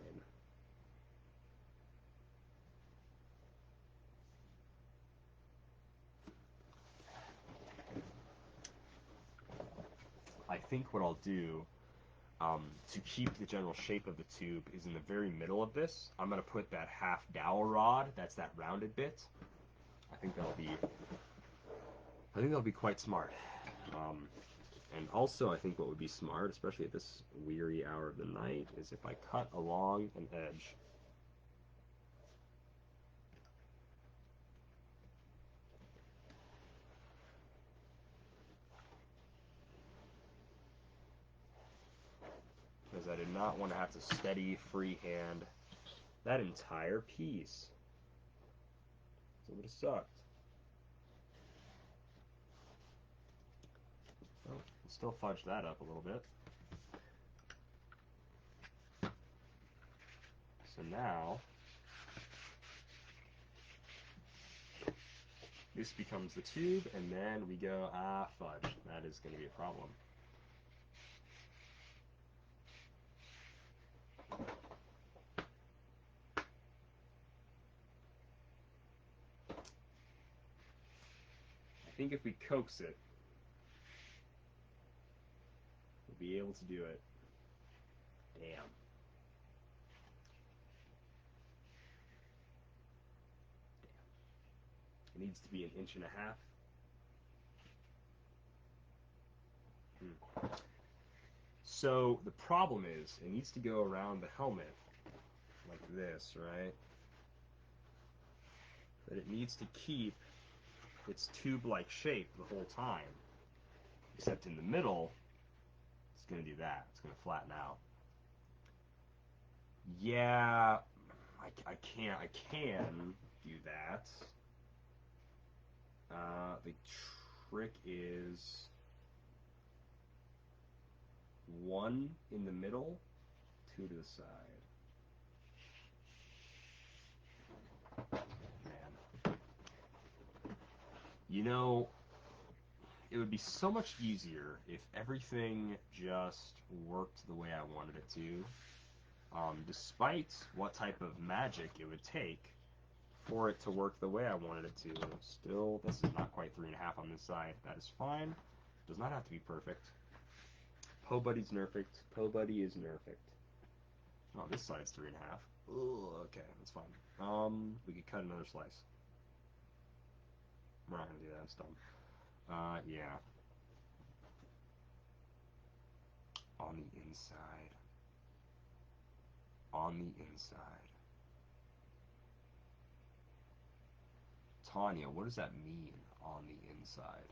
I think what I'll do, to keep the general shape of the tube, is in the very middle of this, I'm going to put that half dowel rod, that's that rounded bit. I think that'll be quite smart. And also, I think what would be smart, especially at this weary hour of the night, is if I cut along an edge. Because I did not want to have to steady freehand that entire piece. So it would have sucked. still fudge that up a little bit. So now, this becomes the tube, and then we go, fudge. That is going to be a problem. I think if we coax it, we'll be able to do it. Damn. It needs to be 1.5 inches. So the problem is, it needs to go around the helmet like this, right? But it needs to keep its tube-like shape the whole time. Except in the middle, it's going to do that. It's going to flatten out. Yeah, I can do that. The trick is 1 in the middle, 2 to the side. Man. You know, it would be so much easier if everything just worked the way I wanted it to. Despite what type of magic it would take for it to work the way I wanted it to. Still, this is not quite 3.5 on this side. That is fine. Does not have to be perfect. Po Buddy's nerfect. Po Buddy is nerfect. Oh, this side's 3.5. Ooh, okay, that's fine. We could cut another slice. We're not gonna do that. It's dumb. Yeah. On the inside. On the inside. Tanya, what does that mean, on the inside?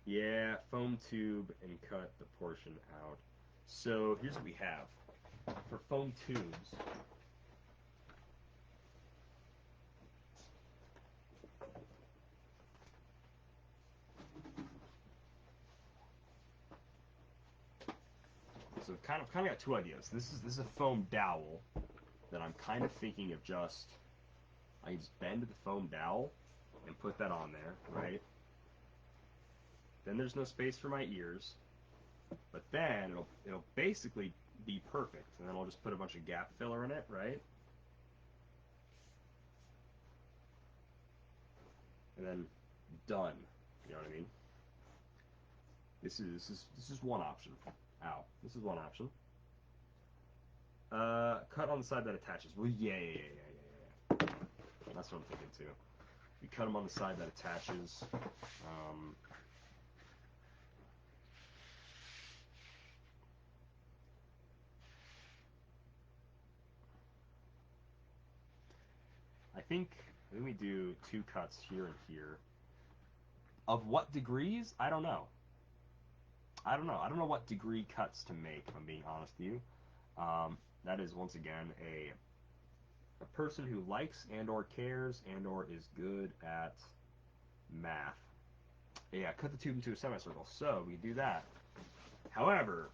Yeah, foam tube and cut the portion out. So here's what we have. For foam tubes, so kind of got 2 ideas. This is a foam dowel that I'm kind of thinking of just, I can just bend the foam dowel and put that on there, right? Then there's no space for my ears, but then it'll basically be perfect, and then I'll just put a bunch of gap filler in it, right? And then done. You know what I mean? This is one option. Ow. This is one option. Cut on the side that attaches. Well, yeah. That's what I'm thinking too. We cut them on the side that attaches. I think we do 2 cuts here and here. Of what degrees? I don't know. I don't know what degree cuts to make, if I'm being honest with you. That is, once again, a person who likes and or cares and or is good at math. Yeah, cut the tube into a semicircle. So we do that. However,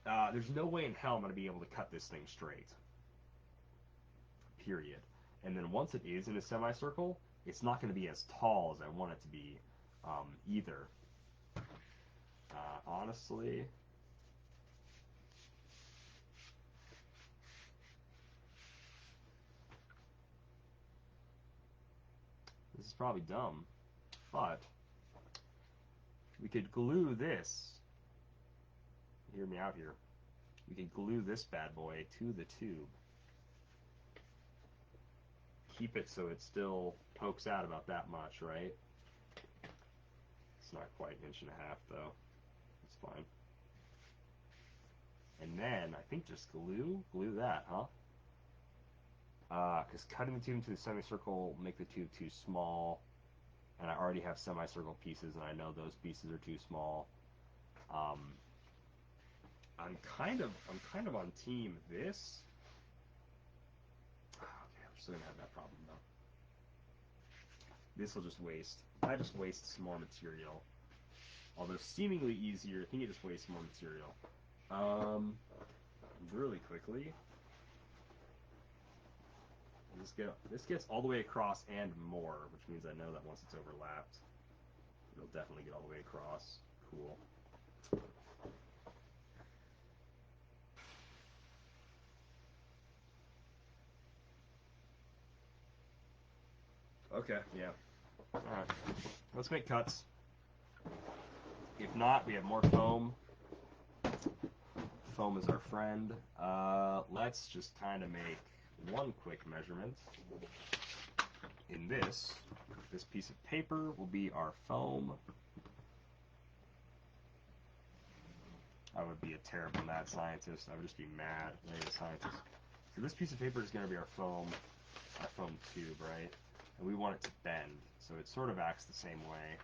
there's no way in hell I'm going to be able to cut this thing straight. Period. And then once it is in a semicircle, it's not going to be as tall as I want it to be either. Honestly, this is probably dumb, but we could glue this. Hear me out here. We could glue this bad boy to the tube. Keep it so it still pokes out about that much, right? It's not quite 1.5 inches though. It's fine. And then I think just glue that, huh? Because cutting the tube into the semicircle will make the tube too small, and I already have semicircle pieces, and I know those pieces are too small. I'm kind of on team this. Okay, still gonna have that problem though. This will just waste. I just waste some more material. Although seemingly easier, I think it just wastes more material. Really quickly. This gets all the way across and more, which means I know that once it's overlapped, it'll definitely get all the way across. Cool. Okay, yeah. Alright. Let's make cuts. If not, we have more foam. Foam is our friend. Let's just kind of make one quick measurement. In this piece of paper will be our foam. I would be a terrible mad scientist. I would just be mad at a scientist. So this piece of paper is going to be our foam tube, right? And we want it to bend, so it sort of acts the same way.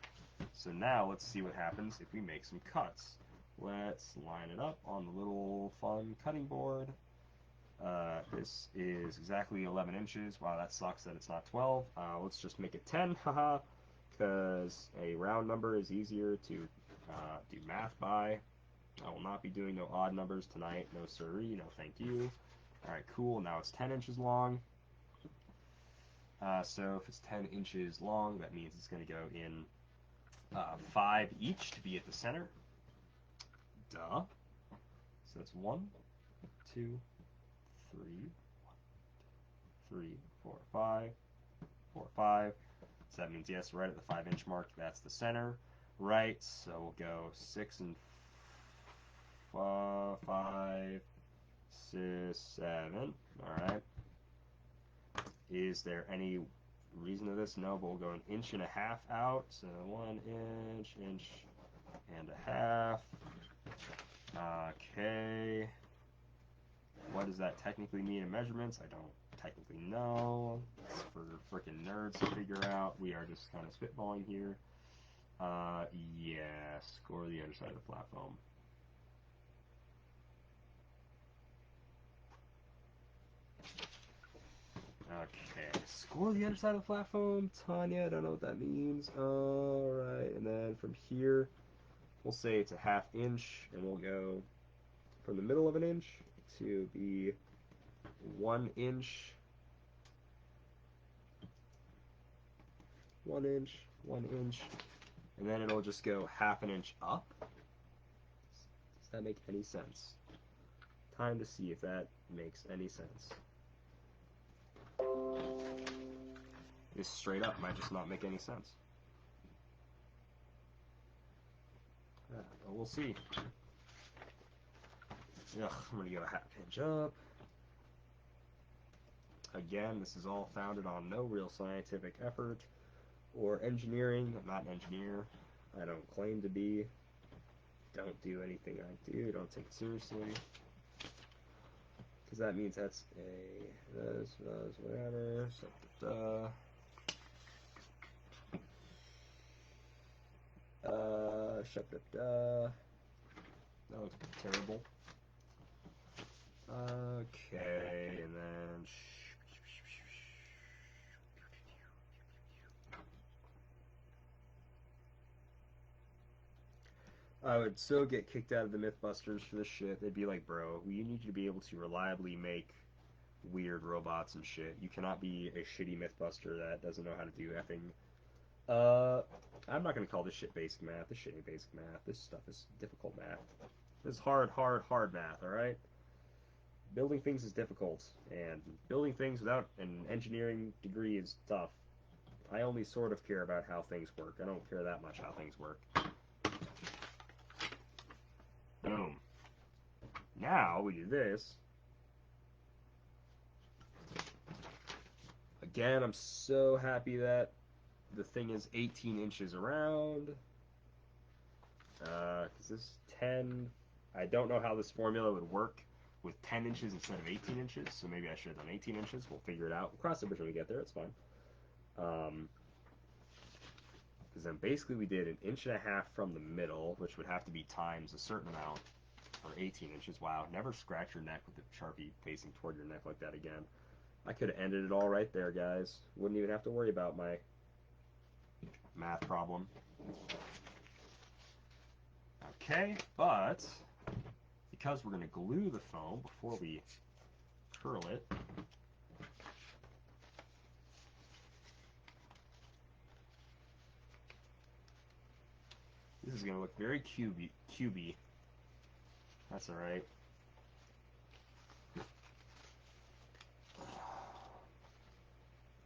So now let's see what happens if we make some cuts. Let's line it up on the little fun cutting board. This is exactly 11 inches. Wow, that sucks that it's not 12. Let's just make it 10, haha, because a round number is easier to do math by. I will not be doing no odd numbers tonight. No siree, no thank you. Alright, cool. Now it's 10 inches long. So if it's 10 inches long, that means it's going to go in 5 each to be at the center. Duh. So that's 1, 2, 3, 3, 4, 5, 4, 5. So that means, yes, right at the 5-inch mark, that's the center. Right, so we'll go 6 and 5, 6, 7. Alright. Is there any reason to this? No, but we'll go 1.5 inches out. So 1 inch, 1.5 inches. Okay. What does that technically mean in measurements? I don't technically know. It's for freaking nerds to figure out. We are just kind of spitballing here. Yeah, score the other side of the flat foam. Okay, score the other side of the flat foam. Tanya, I don't know what that means. Alright, and then from here, we'll say it's a 1/2 inch, and we'll go from the middle of 1 inch to be 1 inch. 1 inch, 1 inch, and then it'll just go 1/2 inch up. Does that make any sense? Time to see if that makes any sense. This straight up might just not make any sense. But we'll see. Ugh, I'm gonna go 1/2 inch up. Again, this is all founded on no real scientific effort or engineering. I'm not an engineer. I don't claim to be. Don't do anything I do. Don't take it seriously. Because that means that's this, whatever. That looks terrible. Okay, and then I would so get kicked out of the Mythbusters for this shit. They'd be like, bro, we need you to be able to reliably make weird robots and shit. You cannot be a shitty Mythbuster that doesn't know how to do effing. I'm not gonna call this shit basic math. This shit ain't basic math. This stuff is difficult math. This is hard math, alright? Building things is difficult, and building things without an engineering degree is tough. I only sort of care about how things work. I don't care that much how things work. Boom. Now we do this. Again, I'm so happy that the thing is 18 inches around. Because this 10, I don't know how this formula would work with 10 inches instead of 18 inches, so maybe I should have done 18 inches. We'll figure it out. We'll cross the bridge when we get there. It's fine. Because then basically we did 1.5 inches from the middle, which would have to be times a certain amount, or 18 inches. Wow, never scratch your neck with the Sharpie facing toward your neck like that again. I could have ended it all right there, guys. Wouldn't even have to worry about my math problem. Okay, but because we're going to glue the foam before we curl it, this is going to look very cubey. That's alright.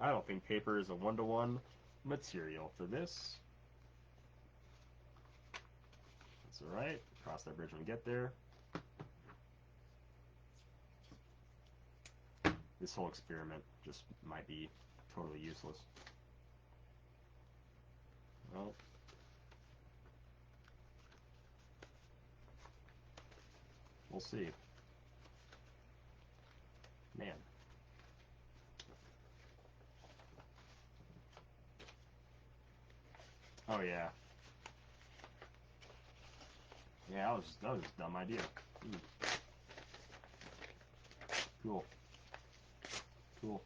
I don't think paper is a one-to-one material for this. That's alright. Cross that bridge when we get there. This whole experiment just might be totally useless. Well, we'll see. Man. Oh yeah. Yeah, that was a dumb idea. Cool. Cool.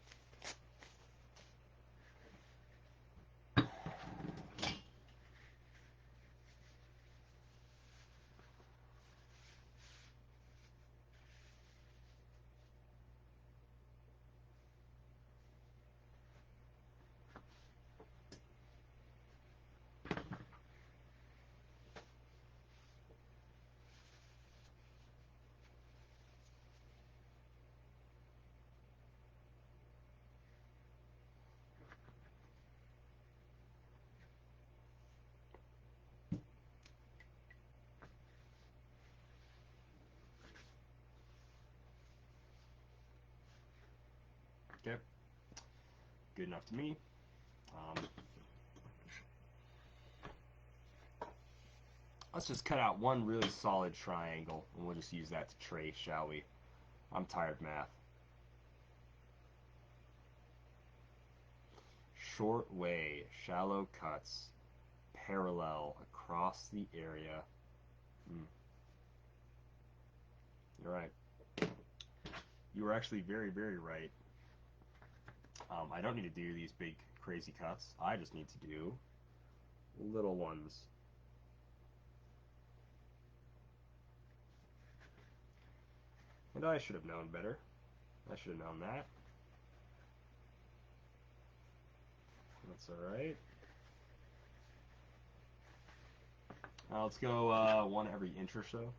Okay. Good enough to me. Let's just cut out one really solid triangle, and we'll just use that to trace, shall we? I'm tired of math. Short way, shallow cuts, parallel across the area. You're right. You were actually very, very right. I don't need to do these big, crazy cuts. I just need to do little ones. And I should have known better. I should have known that. That's alright. Let's go one every inch or so.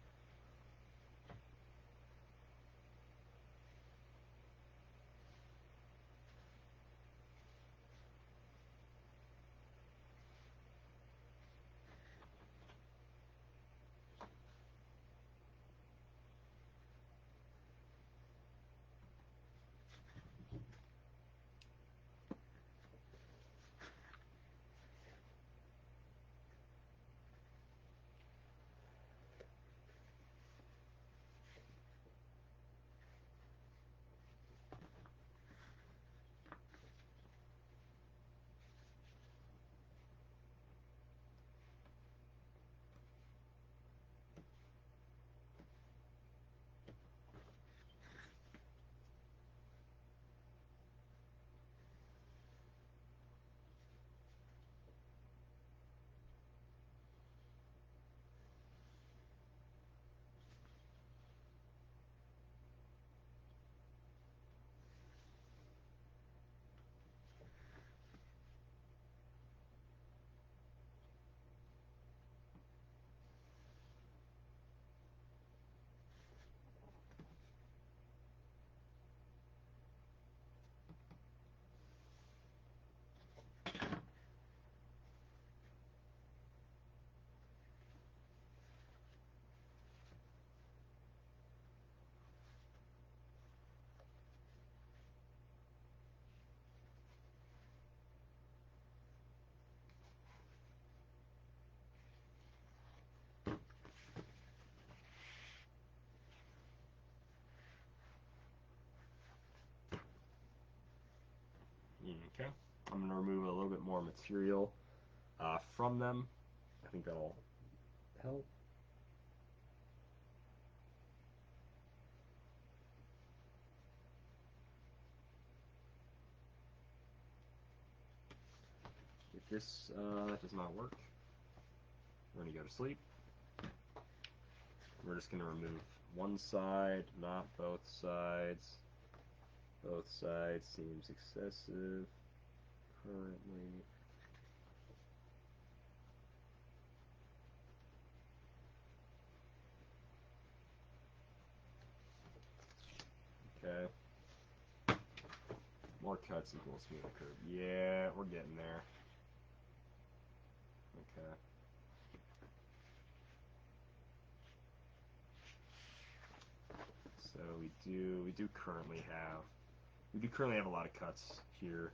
Okay. I'm going to remove a little bit more material from them. I think that'll help. this does not work. We're going to go to sleep. We're just going to remove one side, not both sides. Both sides seems excessive currently. Okay. More cuts equals smoother curve. Yeah, we're getting there. Okay. So we do currently have a lot of cuts here.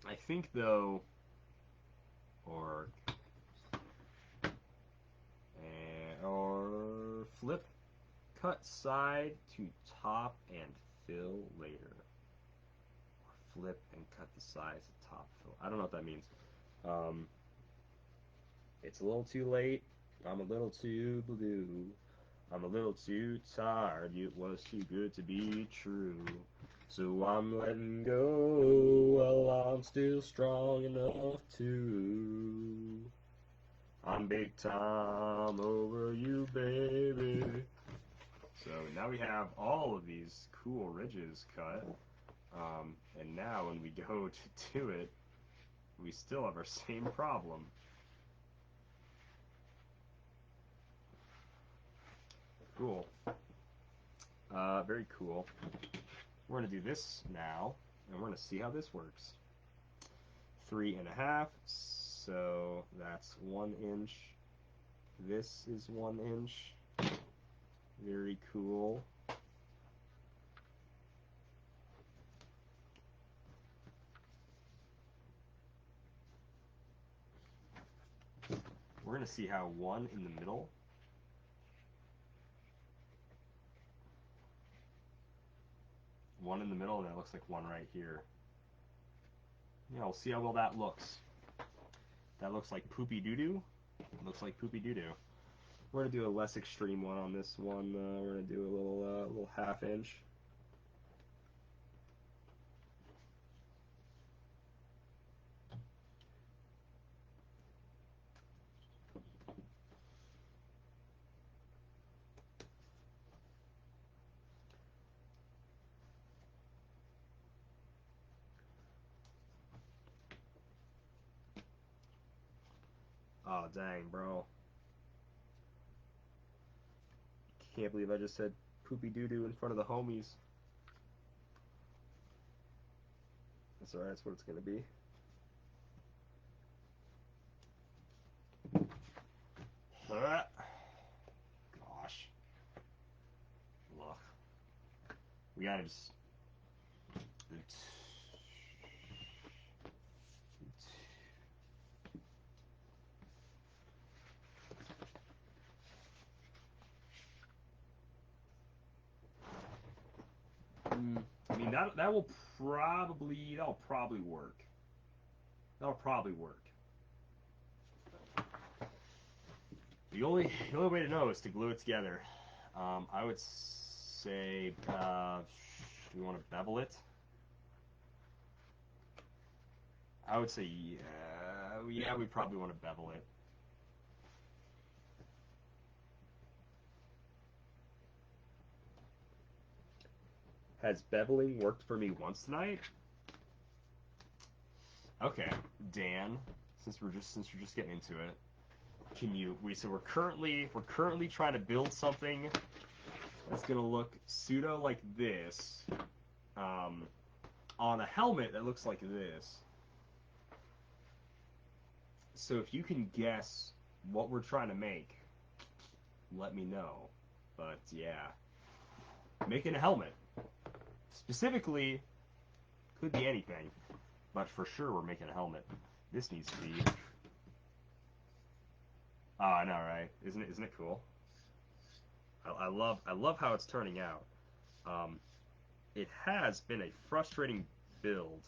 I think though, or flip cut side to top and fill later. Or flip and cut the sides to top fill. I don't know what that means. It's a little too late. I'm a little too blue. I'm a little too tired. It was too good to be true. So I'm letting go while I'm still strong enough to. I'm big time over you, baby. So now we have all of these cool ridges cut. And now when we go to do it, we still have our same problem. Cool. Very cool. We're going to do this now, and we're going to see how this works. 3.5, so that's 1 inch. This is 1 inch. Very cool. We're going to see how 1 in the middle. One in the middle, and that looks like 1 right here. Yeah, we'll see how well that looks. That looks like poopy doo-doo. Looks like poopy doo-doo. We're gonna do a less extreme one on this one. We're gonna do a little 1/2 inch. Oh dang, bro! Can't believe I just said poopy doo-doo in front of the homies. That's alright. That's what it's gonna be. Gosh. Look. We gotta just. I mean that'll probably work. That'll probably work. The only way to know is to glue it together. I would say, do we want to bevel it? I would say, yeah, we probably want to bevel it. Has beveling worked for me once tonight? Okay, Dan, since we're just getting into it, we're currently trying to build something that's gonna look pseudo like this, on a helmet that looks like this. So if you can guess what we're trying to make, let me know. But yeah, making a helmet. Specifically, could be anything, but for sure we're making a helmet. This needs to be. Oh, I know, right? Isn't it cool? I love how it's turning out. Um, it has been a frustrating build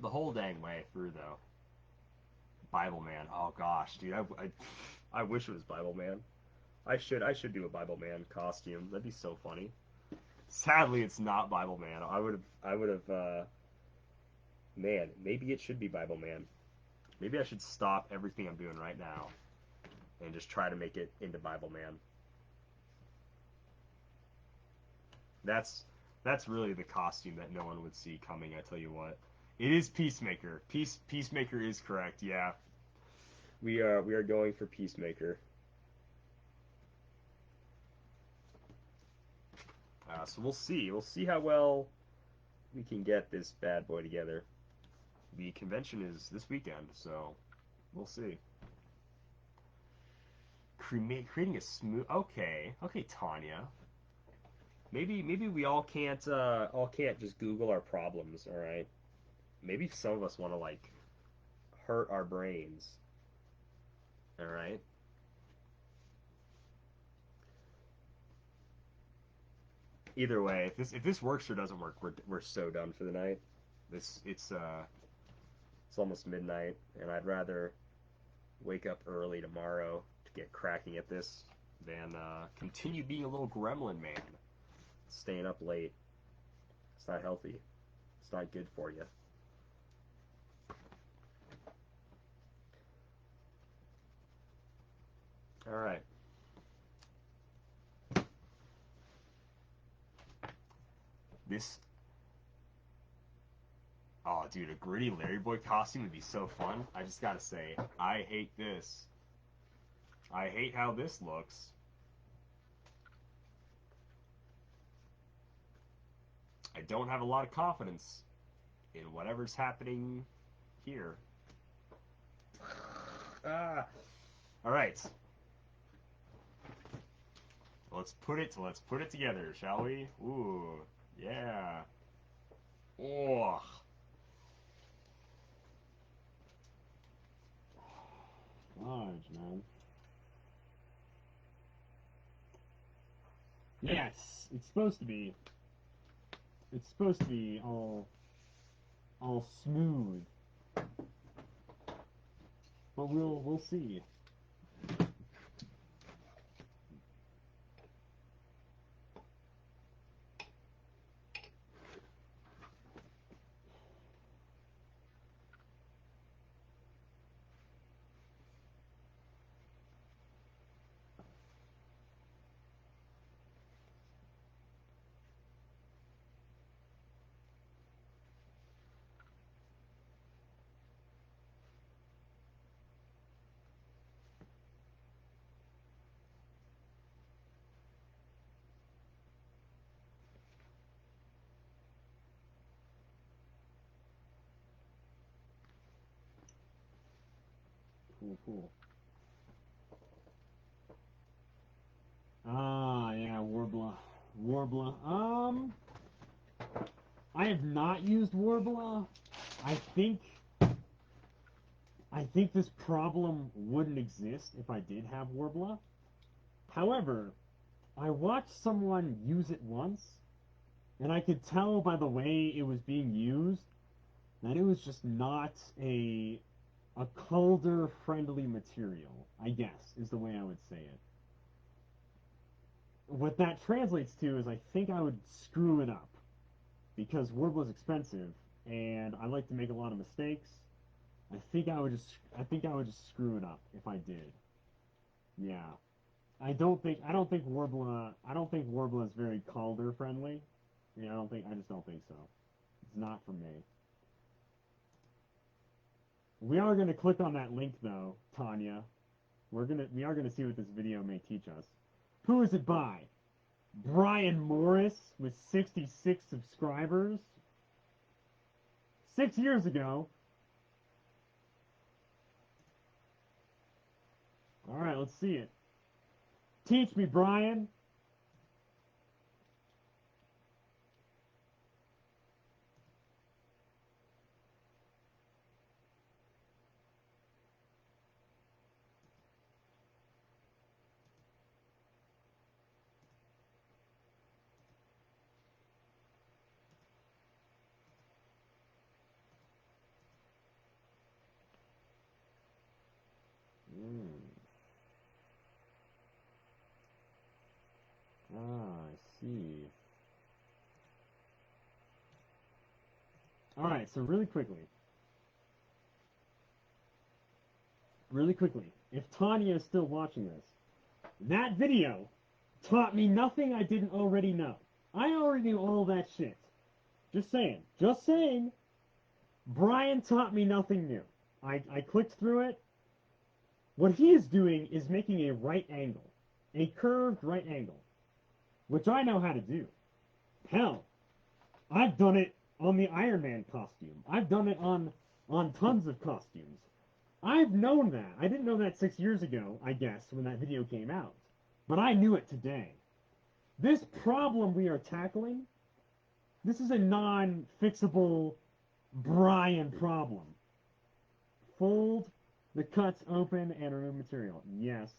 the whole dang way through, though. Bible Man. Oh gosh, dude, I wish it was Bible Man. I should do a Bible Man costume. That'd be so funny. Sadly, it's not Bible Man. I would have. Man, maybe it should be Bible Man. Maybe I should stop everything I'm doing right now and just try to make it into Bible Man. That's that's really the costume that no one would see coming. I tell you what, it is Peacemaker. Peacemaker is correct. Yeah, we are going for Peacemaker. So we'll see. We'll see how well we can get this bad boy together. The convention is this weekend, so we'll see. Creating a smooth. Okay, Tanya. Maybe we all can't just Google our problems. All right. Maybe some of us want to like hurt our brains. All right. Either way, if this works or doesn't work, we're so done for the night. It's almost midnight, and I'd rather wake up early tomorrow to get cracking at this than continue being a little gremlin man, staying up late. It's not healthy. It's not good for you. All right. This. Oh, dude, a gritty Larry Boy costume would be so fun. I just gotta say, I hate this. I hate how this looks. I don't have a lot of confidence in whatever's happening here. Ah. All right. Let's put it together, shall we? Ooh, yeah. Oh, Large, man. Yes, it's supposed to be. It's supposed to be all smooth, but we'll see. Cool, cool. Ah, yeah, Warbler. Warbler. I have not used Warbler. I think I think this problem wouldn't exist if I did have Warbler. However, I watched someone use it once, and I could tell by the way it was being used that it was just not a colder friendly material, I guess, is the way I would say it. What that translates to is I think I would screw it up because wood was expensive and I like to make a lot of mistakes. I think I would just screw it up if I did. Yeah. I don't think Warbler is very Calder friendly. Yeah, I just don't think so. It's not for me. We are gonna click on that link though, Tanya. We are gonna see what this video may teach us. Who is it by? Brian Morris with 66 subscribers. 6 years ago. Let's see it. Teach me, Brian. Ah, I see. Alright, so really quickly, if Tanya is still watching this, that video taught me nothing I didn't already know. I already knew all that shit. Just saying. Just saying. Brian taught me nothing new. I clicked through it. What he is doing is making a right angle. A curved right angle. Which I know how to do. Hell, I've done it on the Iron Man costume. I've done it on tons of costumes. I've known that. I didn't know that 6 years ago, I guess, when that video came out. But I knew it today. This problem we are tackling, this is a non-fixable Brian problem. Fold the cuts open and remove material. Yes.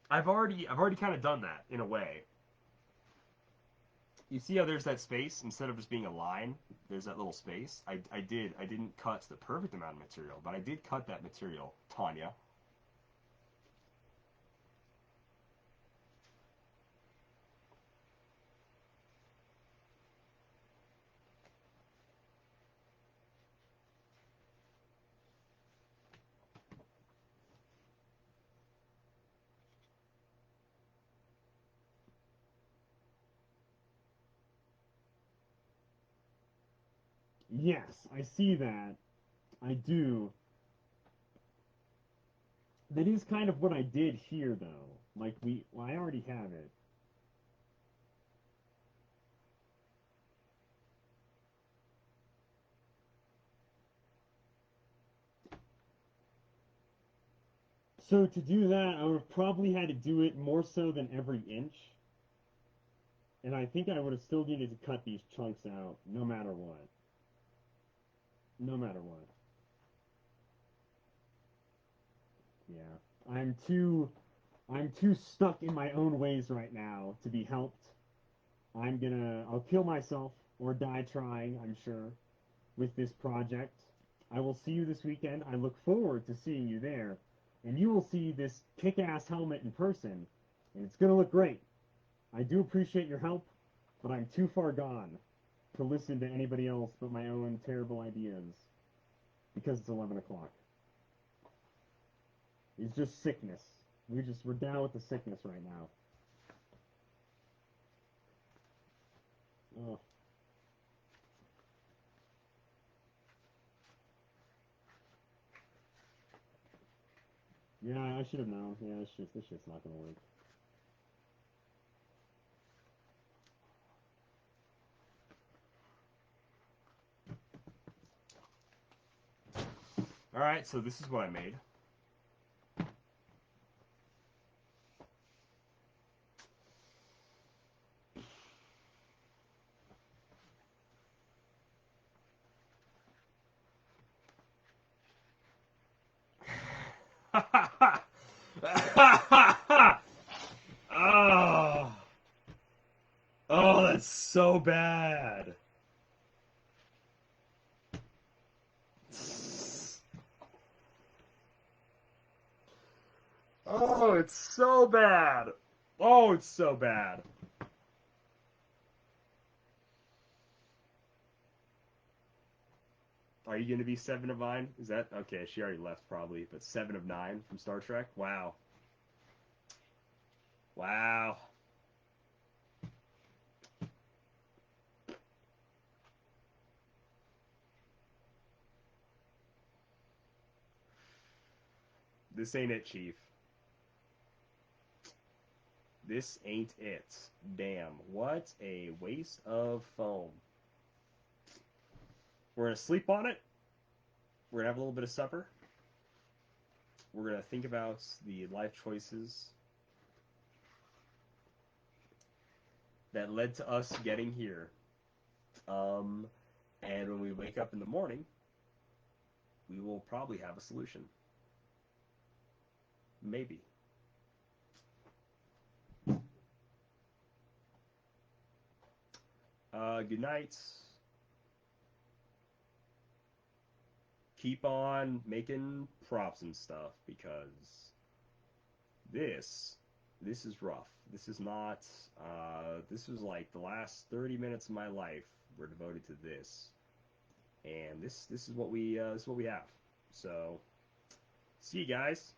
I've already kind of done that in a way. You see how there's that space instead of just being a line? There's that little space. I didn't cut the perfect amount of material, but I did cut that material, Tanya. Yes, I see that. I do. That is kind of what I did here, though. Like, well, I already have it. So to do that, I would have probably had to do it more so than every inch. And I think I would have still needed to cut these chunks out, no matter what. No matter what. Yeah. I'm too stuck in my own ways right now to be helped. I'll kill myself or die trying, I'm sure, with this project. I will see you this weekend. I look forward to seeing you there. And you will see this kick-ass helmet in person, and it's going to look great. I do appreciate your help, but I'm too far gone to listen to anybody else but my own terrible ideas because it's 11 o'clock. It's just sickness. We're down with the sickness right now. Ugh. Yeah, I should have known. Yeah, this shit's not gonna work. Alright, so this is what I made. Oh. Oh, that's so bad. Oh, it's so bad. Oh, it's so bad. Are you going to be Seven of Nine? Is that okay? She already left probably, but Seven of Nine from Star Trek. Wow. Wow. This ain't it, Chief. This ain't it. Damn. What a waste of foam. We're going to sleep on it. We're going to have a little bit of supper. we're gonna think about the life choices that led to us getting here. And when we wake up in the morning, we will probably have a solution. Maybe. Good night. Keep on making props and stuff because this is rough. This is not. This was like the last 30 minutes of my life were devoted to this, and this is what we have. So, see you guys.